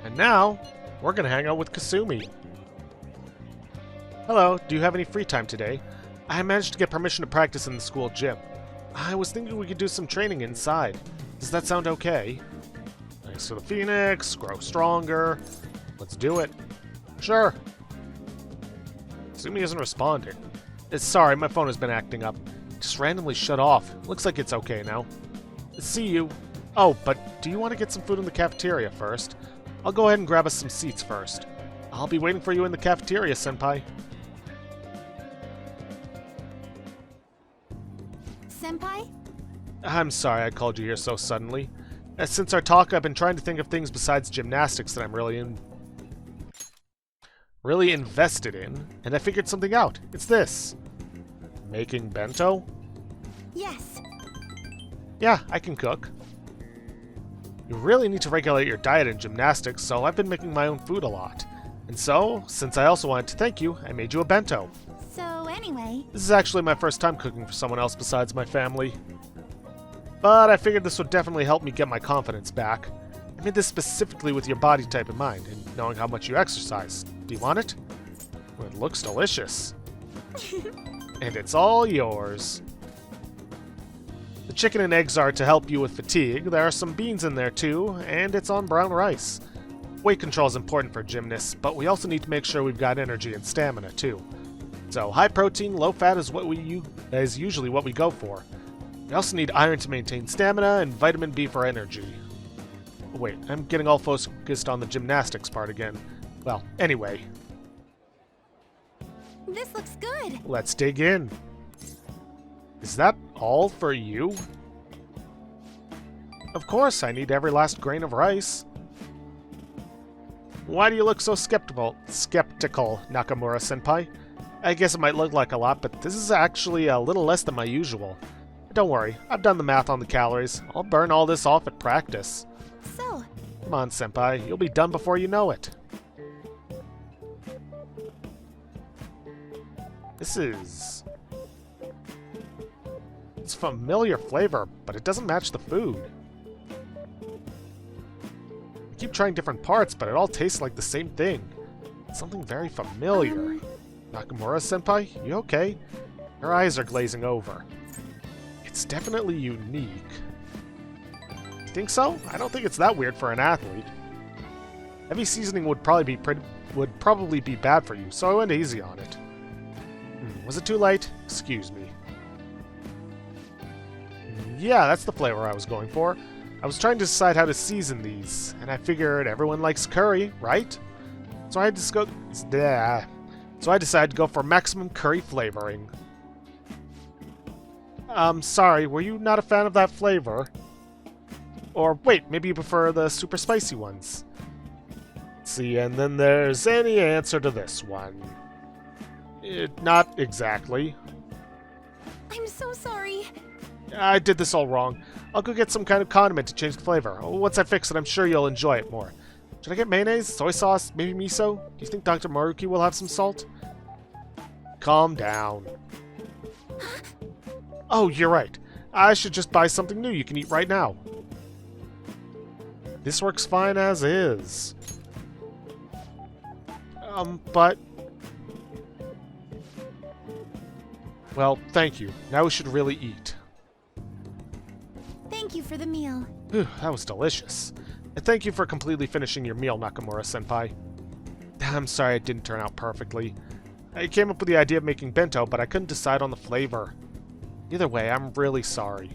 And now, we're gonna hang out with Kasumi. Hello, do you have any free time today? I managed to get permission to practice in the school gym. I was thinking we could do some training inside. Does that sound okay? Thanks to the Phoenix, grow stronger. Let's do it. Sure. Kasumi isn't responding. Sorry, my phone has been acting up. Just randomly shut off. Looks like it's okay now. See you. Oh, but do you want to get some food in the cafeteria first? I'll go ahead and grab us some seats first. I'll be waiting for you in the cafeteria, Senpai. Senpai? I'm sorry I called you here so suddenly. Since our talk, I've been trying to think of things besides gymnastics that I'm really invested in, and I figured something out. It's this. Making bento? Yes. Yeah, I can cook. You really need to regulate your diet in gymnastics, so I've been making my own food a lot. And so, since I also wanted to thank you, I made you a bento. So anyway... This is actually my first time cooking for someone else besides my family. But I figured this would definitely help me get my confidence back. I made this specifically with your body type in mind, and knowing how much you exercise. Do you want it? Well, it looks delicious. And it's all yours. The chicken and eggs are to help you with fatigue. There are some beans in there too, and it's on brown rice. Weight control is important for gymnasts, but we also need to make sure we've got energy and stamina too. So high protein, low fat is usually what we go for. We also need iron to maintain stamina and vitamin B for energy. Wait, I'm getting all focused on the gymnastics part again. Well, anyway. This looks good. Let's dig in. Is that all for you? Of course, I need every last grain of rice. Why do you look so skeptical, Nakamura-senpai? I guess it might look like a lot, but this is actually a little less than my usual. Don't worry, I've done the math on the calories. I'll burn all this off at practice. So... Come on, senpai. You'll be done before you know it. This is... It's a familiar flavor, but it doesn't match the food. I keep trying different parts, but it all tastes like the same thing. Something very familiar. Nakamura-senpai, you okay? Her eyes are glazing over. It's definitely unique. You think so? I don't think it's that weird for an athlete. Heavy seasoning would probably be bad for you, so I went easy on it. Was it too late? Excuse me. Yeah, that's the flavor I was going for. I was trying to decide how to season these, and I figured everyone likes curry, right? So I decided to go for maximum curry flavoring. Sorry, were you not a fan of that flavor? Or wait, maybe you prefer the super spicy ones? Let's see, and then there's any answer to this one. Not exactly. I'm so sorry. I did this all wrong. I'll go get some kind of condiment to change the flavor. Once I fix it, I'm sure you'll enjoy it more. Should I get mayonnaise, soy sauce, maybe miso? Do you think Dr. Maruki will have some salt? Calm down. Oh, you're right. I should just buy something new you can eat right now. This works fine as is. But... Well, thank you. Now we should really eat. Thank you for the meal. Whew, that was delicious. And thank you for completely finishing your meal, Nakamura-senpai. I'm sorry it didn't turn out perfectly. I came up with the idea of making bento, but I couldn't decide on the flavor. Either way, I'm really sorry.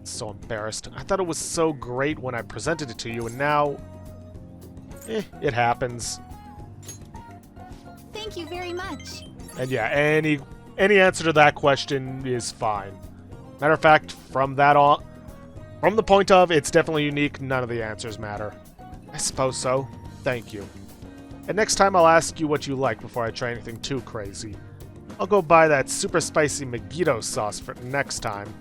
So embarrassed. I thought it was so great when I presented it to you, and now... it happens. Thank you very much. And yeah, any answer to that question is fine. Matter of fact, from the point of it's definitely unique, none of the answers matter. I suppose so. Thank you. And next time I'll ask you what you like before I try anything too crazy. I'll go buy that super spicy Megiddo sauce for next time.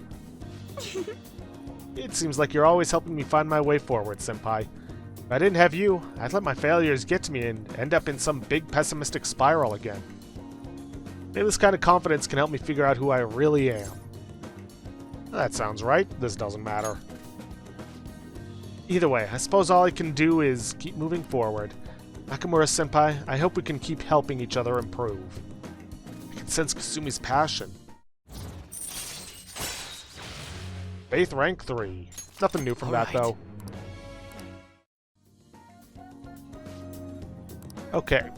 It seems like you're always helping me find my way forward, senpai. If I didn't have you, I'd let my failures get to me and end up in some big pessimistic spiral again. Maybe this kind of confidence can help me figure out who I really am. That sounds right. This doesn't matter. Either way, I suppose all I can do is keep moving forward. Nakamura-senpai, I hope we can keep helping each other improve. I can sense Kasumi's passion. Faith rank 3. Nothing new from that, though. Okay.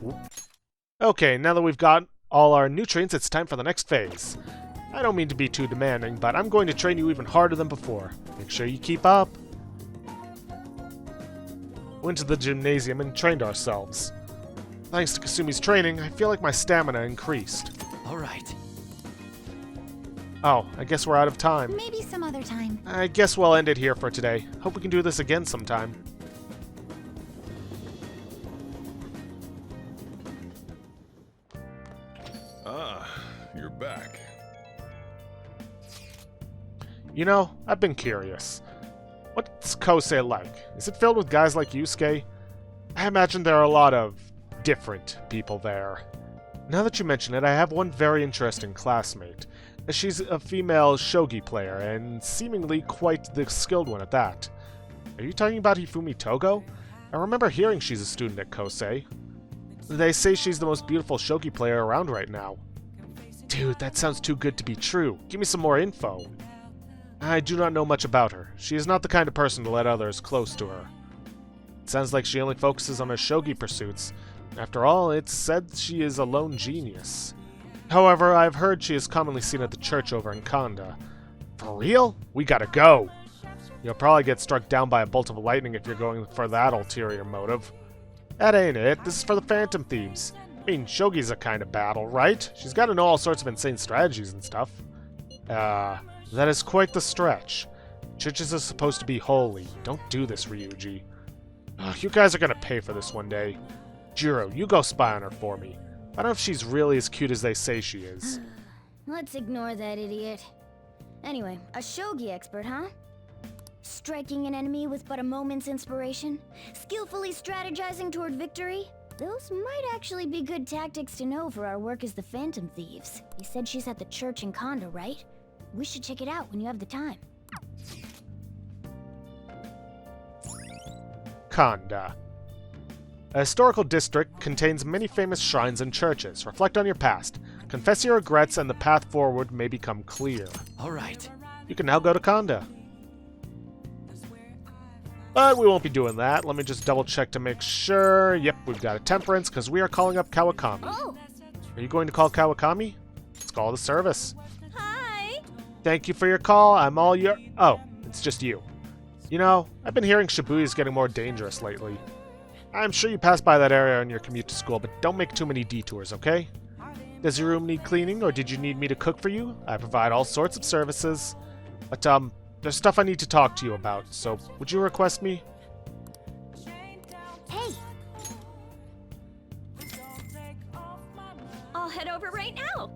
Okay, now that we've got all our nutrients, it's time for the next phase. I don't mean to be too demanding, but I'm going to train you even harder than before. Make sure you keep up. Went to the gymnasium and trained ourselves. Thanks to Kasumi's training, I feel like my stamina increased. Alright. Oh, I guess we're out of time. Maybe some other time. I guess we'll end it here for today. Hope we can do this again sometime. Ah, you're back. You know, I've been curious. What's Kosei like? Is it filled with guys like Yusuke? I imagine there are a lot of different people there. Now that you mention it, I have one very interesting classmate. She's a female shogi player, and seemingly quite the skilled one at that. Are you talking about Hifumi Togo? I remember hearing she's a student at Kosei. They say she's the most beautiful shogi player around right now. Dude, that sounds too good to be true. Give me some more info. I do not know much about her. She is not the kind of person to let others close to her. It sounds like she only focuses on her shogi pursuits. After all, it's said she is a lone genius. However, I've heard she is commonly seen at the church over in Kanda. For real? We gotta go! You'll probably get struck down by a bolt of lightning if you're going for that ulterior motive. That ain't it. This is for the Phantom Thieves. I mean, shogi's a kind of battle, right? She's gotta know all sorts of insane strategies and stuff. That is quite the stretch. Churches are supposed to be holy. Don't do this, Ryuji. You guys are gonna pay for this one day. Jiro, you go spy on her for me. I don't know if she's really as cute as they say she is. Let's ignore that idiot. Anyway, a shogi expert, huh? Striking an enemy with but a moment's inspiration? Skillfully strategizing toward victory? Those might actually be good tactics to know for our work as the Phantom Thieves. You said she's at the church in Kanda, right? We should check it out when you have the time. Kanda. A historical district contains many famous shrines and churches. Reflect on your past. Confess your regrets and the path forward may become clear. Alright. You can now go to Kanda. But we won't be doing that. Let me just double check to make sure. Yep, we've got a temperance because we are calling up Kawakami. Oh. Are you going to call Kawakami? Let's call the service. Hi. Thank you for your call. I'm all your... Oh, it's just you. You know, I've been hearing Shibuya is getting more dangerous lately. I'm sure you pass by that area on your commute to school, but don't make too many detours, okay? Does your room need cleaning, or did you need me to cook for you? I provide all sorts of services. But, there's stuff I need to talk to you about, so would you request me? Hey, I'll head over right now.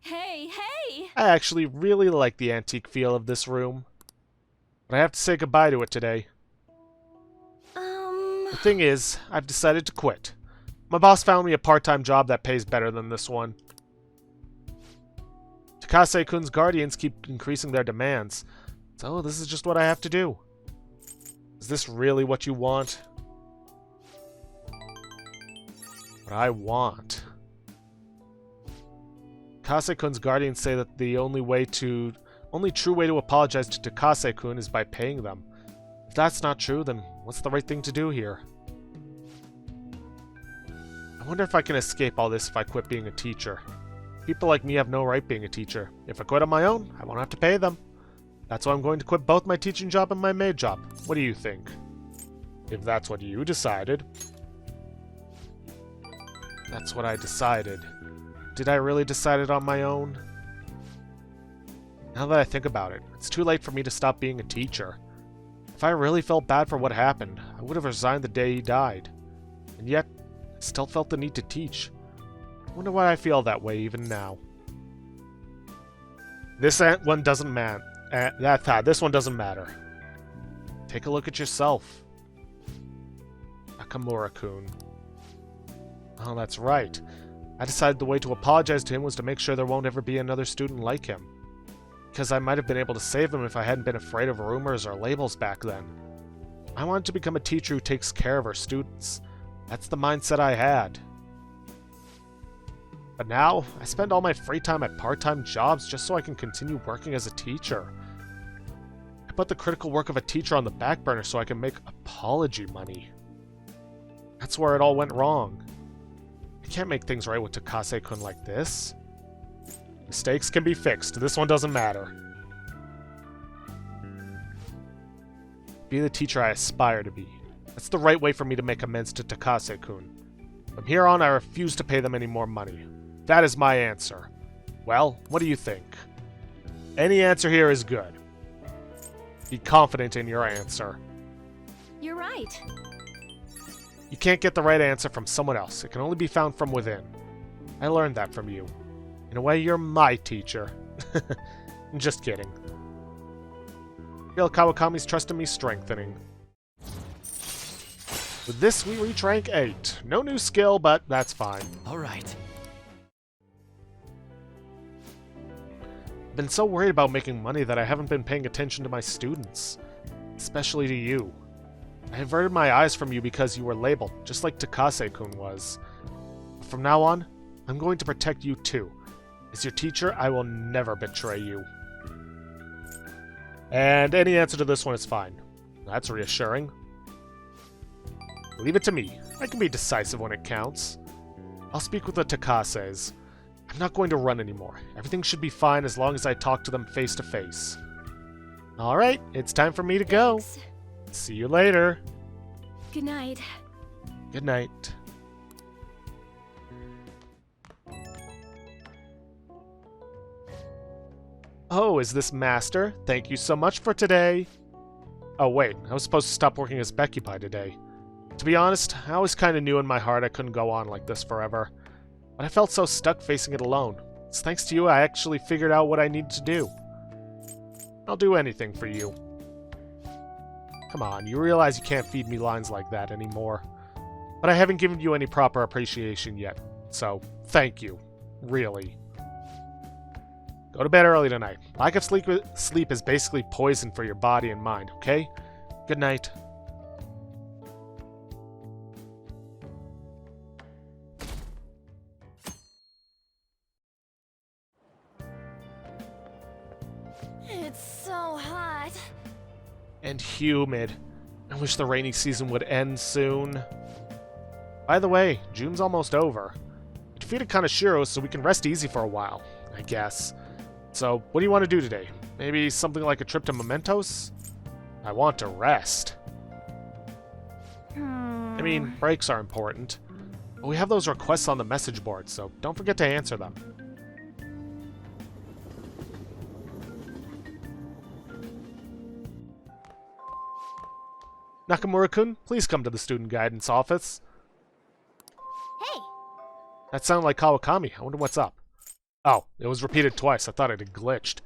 Hey, hey! I actually really like the antique feel of this room. But I have to say goodbye to it today. The thing is, I've decided to quit. My boss found me a part-time job that pays better than this one. Takase-kun's guardians keep increasing their demands, so this is just what I have to do. Is this really what you want? What I want. Takase-kun's guardians say that the only true way to apologize to Takase-kun is by paying them. If that's not true, then what's the right thing to do here? I wonder if I can escape all this if I quit being a teacher. People like me have no right being a teacher. If I quit on my own, I won't have to pay them. That's why I'm going to quit both my teaching job and my maid job. What do you think? If that's what you decided. That's what I decided. Did I really decide it on my own? Now that I think about it, it's too late for me to stop being a teacher. If I really felt bad for what happened, I would have resigned the day he died. And yet, I still felt the need to teach. I wonder why I feel that way even now. This one doesn't matter. This one doesn't matter. Take a look at yourself. Nakamura-kun. Oh, that's right. I decided the way to apologize to him was to make sure there won't ever be another student like him. Because I might have been able to save him if I hadn't been afraid of rumors or labels back then. I wanted to become a teacher who takes care of her students. That's the mindset I had. But now, I spend all my free time at part-time jobs just so I can continue working as a teacher. I put the critical work of a teacher on the back burner so I can make apology money. That's where it all went wrong. I can't make things right with Takase-kun like this. Mistakes can be fixed. This one doesn't matter. Be the teacher I aspire to be. That's the right way for me to make amends to Takase-kun. From here on, I refuse to pay them any more money. That is my answer. Well, what do you think? Any answer here is good. Be confident in your answer. You're right. You can't get the right answer from someone else. It can only be found from within. I learned that from you. In a way, you're my teacher. I'm just kidding. Feel Kawakami's trust in me strengthening. With this, we reach rank 8. No new skill, but that's fine. Alright. I've been so worried about making money that I haven't been paying attention to my students. Especially to you. I averted my eyes from you because you were labeled, just like Takase-kun was. From now on, I'm going to protect you too. As your teacher, I will never betray you. And any answer to this one is fine. That's reassuring. Leave it to me. I can be decisive when it counts. I'll speak with the Takases. I'm not going to run anymore. Everything should be fine as long as I talk to them face to face. Alright, it's time for me to go. See you later. Good night. Good night. Oh, is this Master? Thank you so much for today. Oh wait, I was supposed to stop working as Becky by today. To be honest, I always kinda knew in my heart I couldn't go on like this forever. But I felt so stuck facing it alone. It's thanks to you I actually figured out what I needed to do. I'll do anything for you. Come on, you realize you can't feed me lines like that anymore. But I haven't given you any proper appreciation yet, so thank you. Really. Go to bed early tonight. Lack of sleep is basically poison for your body and mind, okay? Good night. It's so hot. And humid. I wish the rainy season would end soon. By the way, June's almost over. We defeated Kaneshiro so we can rest easy for a while, I guess. So, what do you want to do today? Maybe something like a trip to Mementos? I want to rest. I mean, breaks are important. But we have those requests on the message board, so don't forget to answer them. Nakamura-kun, please come to the student guidance office. Hey! That sounded like Kawakami. I wonder what's up. Oh, it was repeated twice. I thought it had glitched.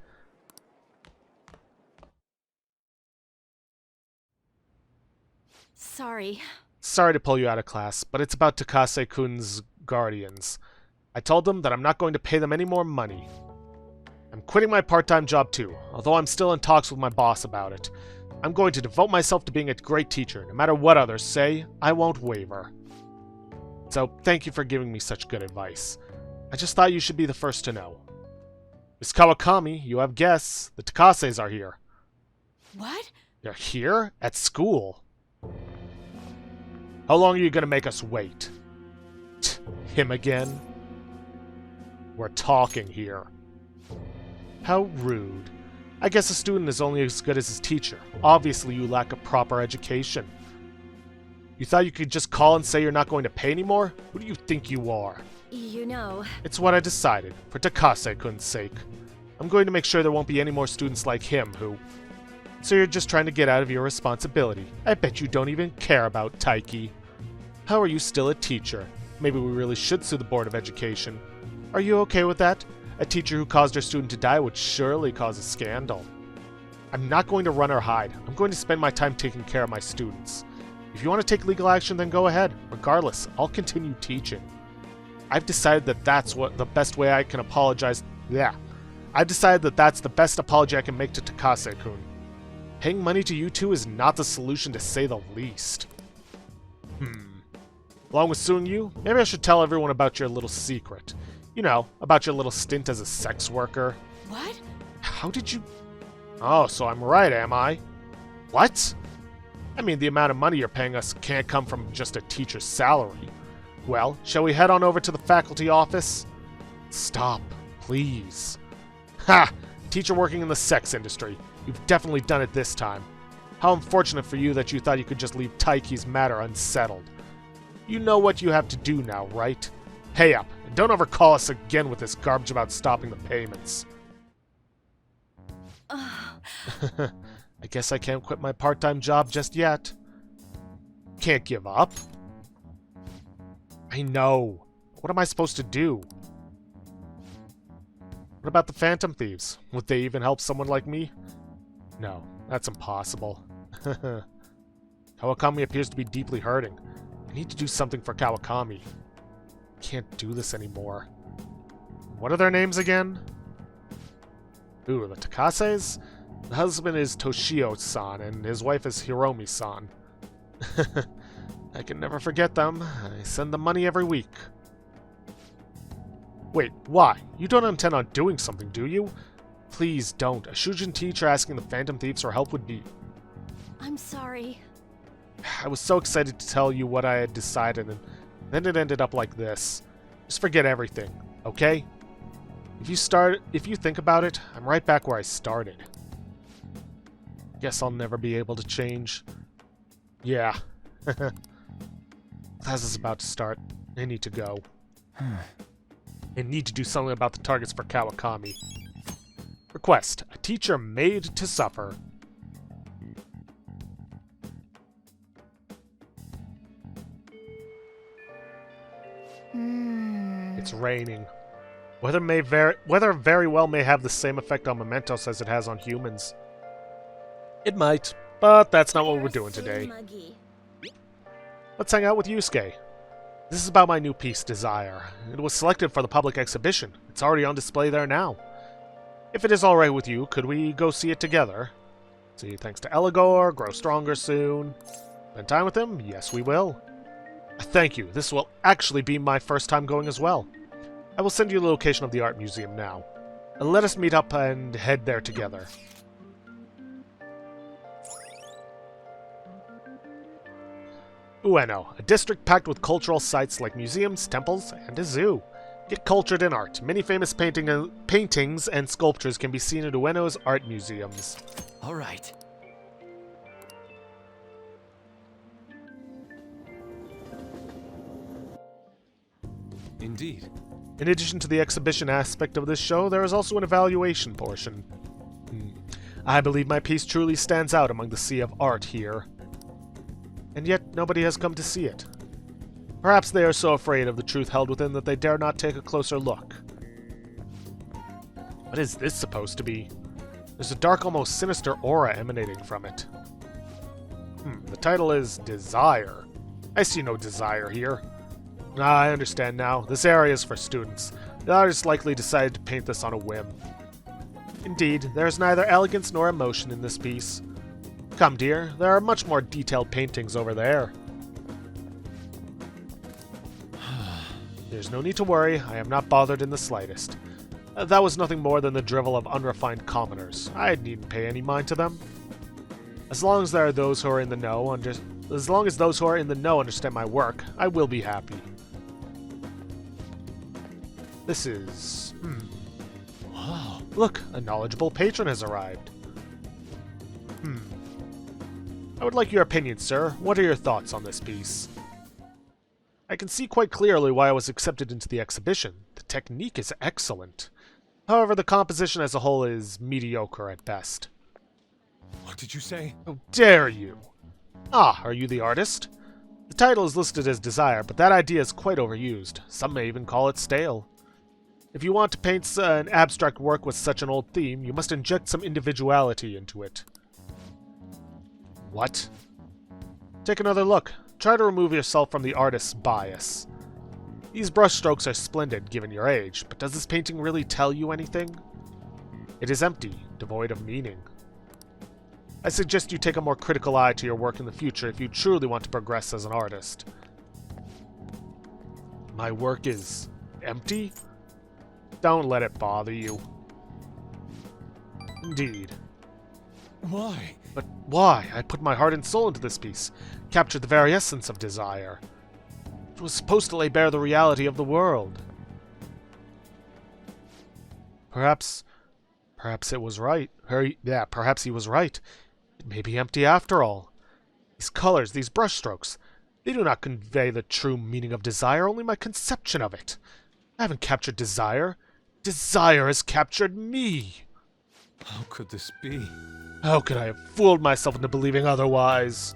Sorry. Sorry to pull you out of class, but it's about Takase-kun's guardians. I told them that I'm not going to pay them any more money. I'm quitting my part-time job too, although I'm still in talks with my boss about it. I'm going to devote myself to being a great teacher. No matter what others say, I won't waver. So, thank you for giving me such good advice. I just thought you should be the first to know. Miss Kawakami, you have guests. The Takases are here. What? They're here? At school? How long are you going to make us wait? Him again? We're talking here. How rude. I guess a student is only as good as his teacher. Obviously, you lack a proper education. You thought you could just call and say you're not going to pay anymore? Who do you think you are? You know... It's what I decided, for Takase-kun's sake. I'm going to make sure there won't be any more students like him who... So you're just trying to get out of your responsibility. I bet you don't even care about Taiki. How are you still a teacher? Maybe we really should sue the Board of Education. Are you okay with that? A teacher who caused her student to die would surely cause a scandal. I'm not going to run or hide. I'm going to spend my time taking care of my students. If you want to take legal action, then go ahead. Regardless, I'll continue teaching. I've decided that that's the best way I can apologize. Yeah. I've decided that that's the best apology I can make to Takase-kun. Paying money to you two is not the solution, to say the least. Along with suing you, maybe I should tell everyone about your little secret. You know, about your little stint as a sex worker. What? How did you... Oh, so I'm right, am I? What? I mean, the amount of money you're paying us can't come from just a teacher's salary. Well, shall we head on over to the faculty office? Stop, please. Ha! Teacher working in the sex industry. You've definitely done it this time. How unfortunate for you that you thought you could just leave Taiki's matter unsettled. You know what you have to do now, right? Pay up, and don't ever call us again with this garbage about stopping the payments. I guess I can't quit my part-time job just yet. Can't give up. I know. What am I supposed to do? What about the Phantom Thieves? Would they even help someone like me? No, that's impossible. Kawakami appears to be deeply hurting. I need to do something for Kawakami. Can't do this anymore. What are their names again? Ooh, the Takases? The husband is Toshio-san, and his wife is Hiromi-san. I can never forget them. I send them money every week. Wait, why? You don't intend on doing something, do you? Please don't. A Shujin teacher asking the Phantom Thieves for help would be... I'm sorry. I was so excited to tell you what I had decided, and then it ended up like this. Just forget everything, okay? If you think about it, I'm right back where I started. Guess I'll never be able to change. Yeah. Class is about to start. I need to go. I need to do something about the targets for Kawakami. Request. A teacher made to suffer. It's raining. Weather very well may have the same effect on mementos as it has on humans. It might, but that's not what we're doing today. Let's hang out with Yusuke. This is about my new piece, Desire. It was selected for the public exhibition. It's already on display there now. If it is alright with you, could we go see it together? See, thanks to Eligor, grow stronger soon. Spend time with him? Yes, we will. Thank you. This will actually be my first time going as well. I will send you the location of the art museum now. Let us meet up and head there together. Ueno, a district packed with cultural sites like museums, temples, and a zoo. Get cultured in art. Many famous paintings and sculptures can be seen at Ueno's art museums. All right. Indeed. In addition to the exhibition aspect of this show, there is also an evaluation portion. I believe my piece truly stands out among the sea of art here. And yet, nobody has come to see it. Perhaps they are so afraid of the truth held within that they dare not take a closer look. What is this supposed to be? There's a dark, almost sinister aura emanating from it. The title is Desire. I see no desire here. I understand now. This area is for students. The artist likely decided to paint this on a whim. Indeed, there is neither elegance nor emotion in this piece. Come, dear, there are much more detailed paintings over there. There's no need to worry, I am not bothered in the slightest. That was nothing more than the drivel of unrefined commoners. I needn't pay any mind to them. As long as there are those who are in the know, as long as those who are in the know understand my work, I will be happy. This is... Wow, look, a knowledgeable patron has arrived. I would like your opinion, sir. What are your thoughts on this piece? I can see quite clearly why I was accepted into the exhibition. The technique is excellent. However, the composition as a whole is mediocre at best. What did you say? How dare you! Ah, are you the artist? The title is listed as Desire, but that idea is quite overused. Some may even call it stale. If you want to paint an abstract work with such an old theme, you must inject some individuality into it. What? Take another look. Try to remove yourself from the artist's bias. These brushstrokes are splendid, given your age, but does this painting really tell you anything? It is empty, devoid of meaning. I suggest you take a more critical eye to your work in the future if you truly want to progress as an artist. My work is empty? Don't let it bother you. Indeed. Why? But why? I put my heart and soul into this piece, captured the very essence of desire. It was supposed to lay bare the reality of the world. Perhaps it was right. Perhaps he was right. It may be empty after all. These colors, these brushstrokes, they do not convey the true meaning of desire, only my conception of it. I haven't captured desire. Desire has captured me. How could this be? How could I have fooled myself into believing otherwise?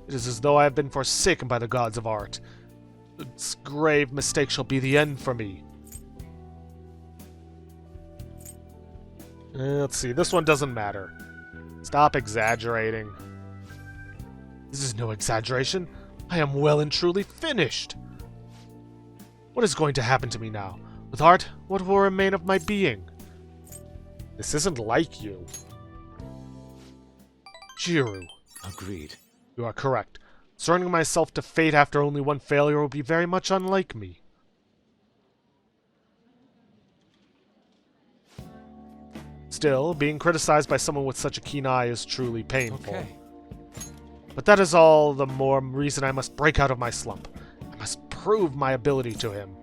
It is as though I have been forsaken by the gods of art. This grave mistake shall be the end for me. Let's see, this one doesn't matter. Stop exaggerating. This is no exaggeration. I am well and truly finished. What is going to happen to me now? With art, what will remain of my being? This isn't like you. Jiru. Agreed. You are correct. Surrendering myself to fate after only one failure will be very much unlike me. Still, being criticized by someone with such a keen eye is truly painful. Okay. But that is all the more reason I must break out of my slump. I must prove my ability to him.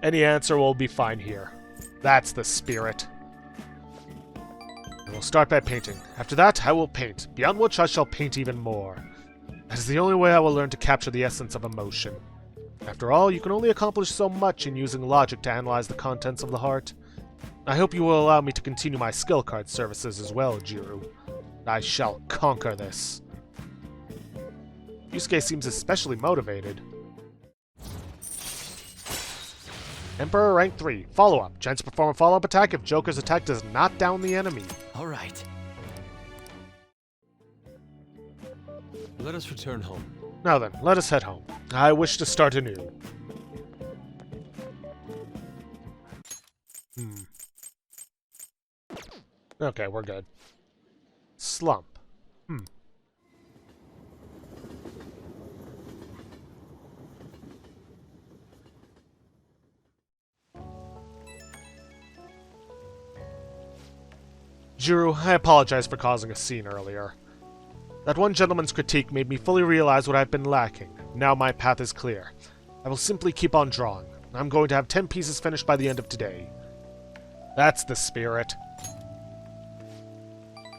Any answer will be fine here. That's the spirit. I will start by painting. After that, I will paint, beyond which I shall paint even more. That is the only way I will learn to capture the essence of emotion. After all, you can only accomplish so much in using logic to analyze the contents of the heart. I hope you will allow me to continue my skill card services as well, Jiru. I shall conquer this. Yusuke seems especially motivated. Emperor rank 3. Follow-up. Chance to perform a follow-up attack if Joker's attack does not down the enemy. Alright. Let us return home. Now then, let us head home. I wish to start anew. Okay, we're good. Slump. Jiro, I apologize for causing a scene earlier. That one gentleman's critique made me fully realize what I've been lacking. Now my path is clear. I will simply keep on drawing. I'm going to have 10 pieces finished by the end of today. That's the spirit.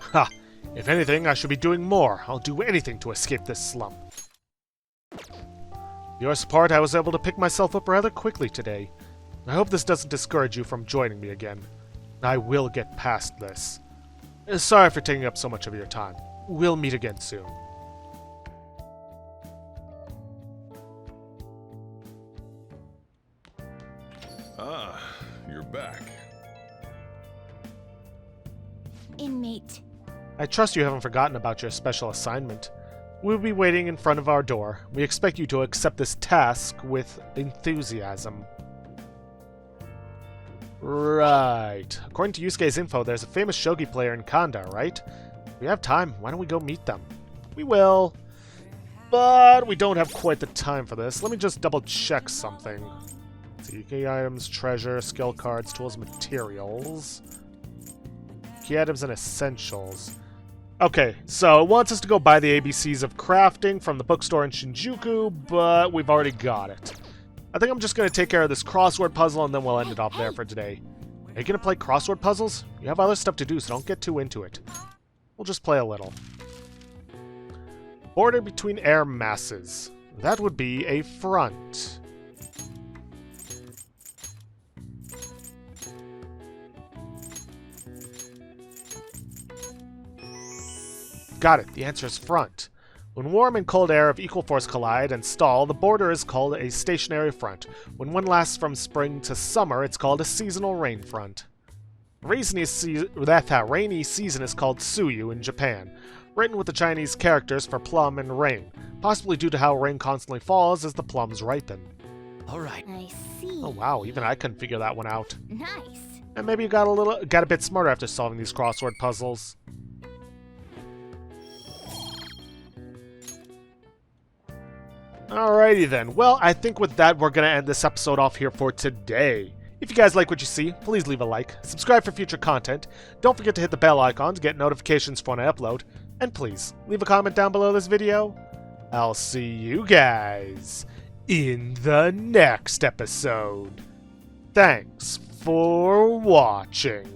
Ha! If anything, I should be doing more. I'll do anything to escape this slump. With your support, I was able to pick myself up rather quickly today. I hope this doesn't discourage you from joining me again. I will get past this. Sorry for taking up so much of your time. We'll meet again soon. Ah, you're back. Inmate. I trust you haven't forgotten about your special assignment. We'll be waiting in front of our door. We expect you to accept this task with enthusiasm. Right. According to Yusuke's info, there's a famous shogi player in Kanda, right? If we have time, why don't we go meet them? We will. But we don't have quite the time for this. Let me just double check something. Let's see, key items, treasure, skill cards, tools, materials. Key items and essentials. Okay, so it wants us to go buy the ABCs of crafting from the bookstore in Shinjuku, but we've already got it. I think I'm just going to take care of this crossword puzzle and then we'll end it off there for today. Are you going to play crossword puzzles? You have other stuff to do, so don't get too into it. We'll just play a little. Border between air masses. That would be a front. Got it. The answer is front. When warm and cold air of equal force collide and stall, the border is called a stationary front. When one lasts from spring to summer, it's called a seasonal rain front. Rainy season is called Tsuyu in Japan, written with the Chinese characters for plum and rain, possibly due to how rain constantly falls as the plums ripen. Alright. I see. Oh wow, even I couldn't figure that one out. Nice. And maybe you got a bit smarter after solving these crossword puzzles. Alrighty then. Well, I think with that, we're going to end this episode off here for today. If you guys like what you see, please leave a like, subscribe for future content, don't forget to hit the bell icon to get notifications for when I upload, and please, leave a comment down below this video. I'll see you guys in the next episode. Thanks for watching.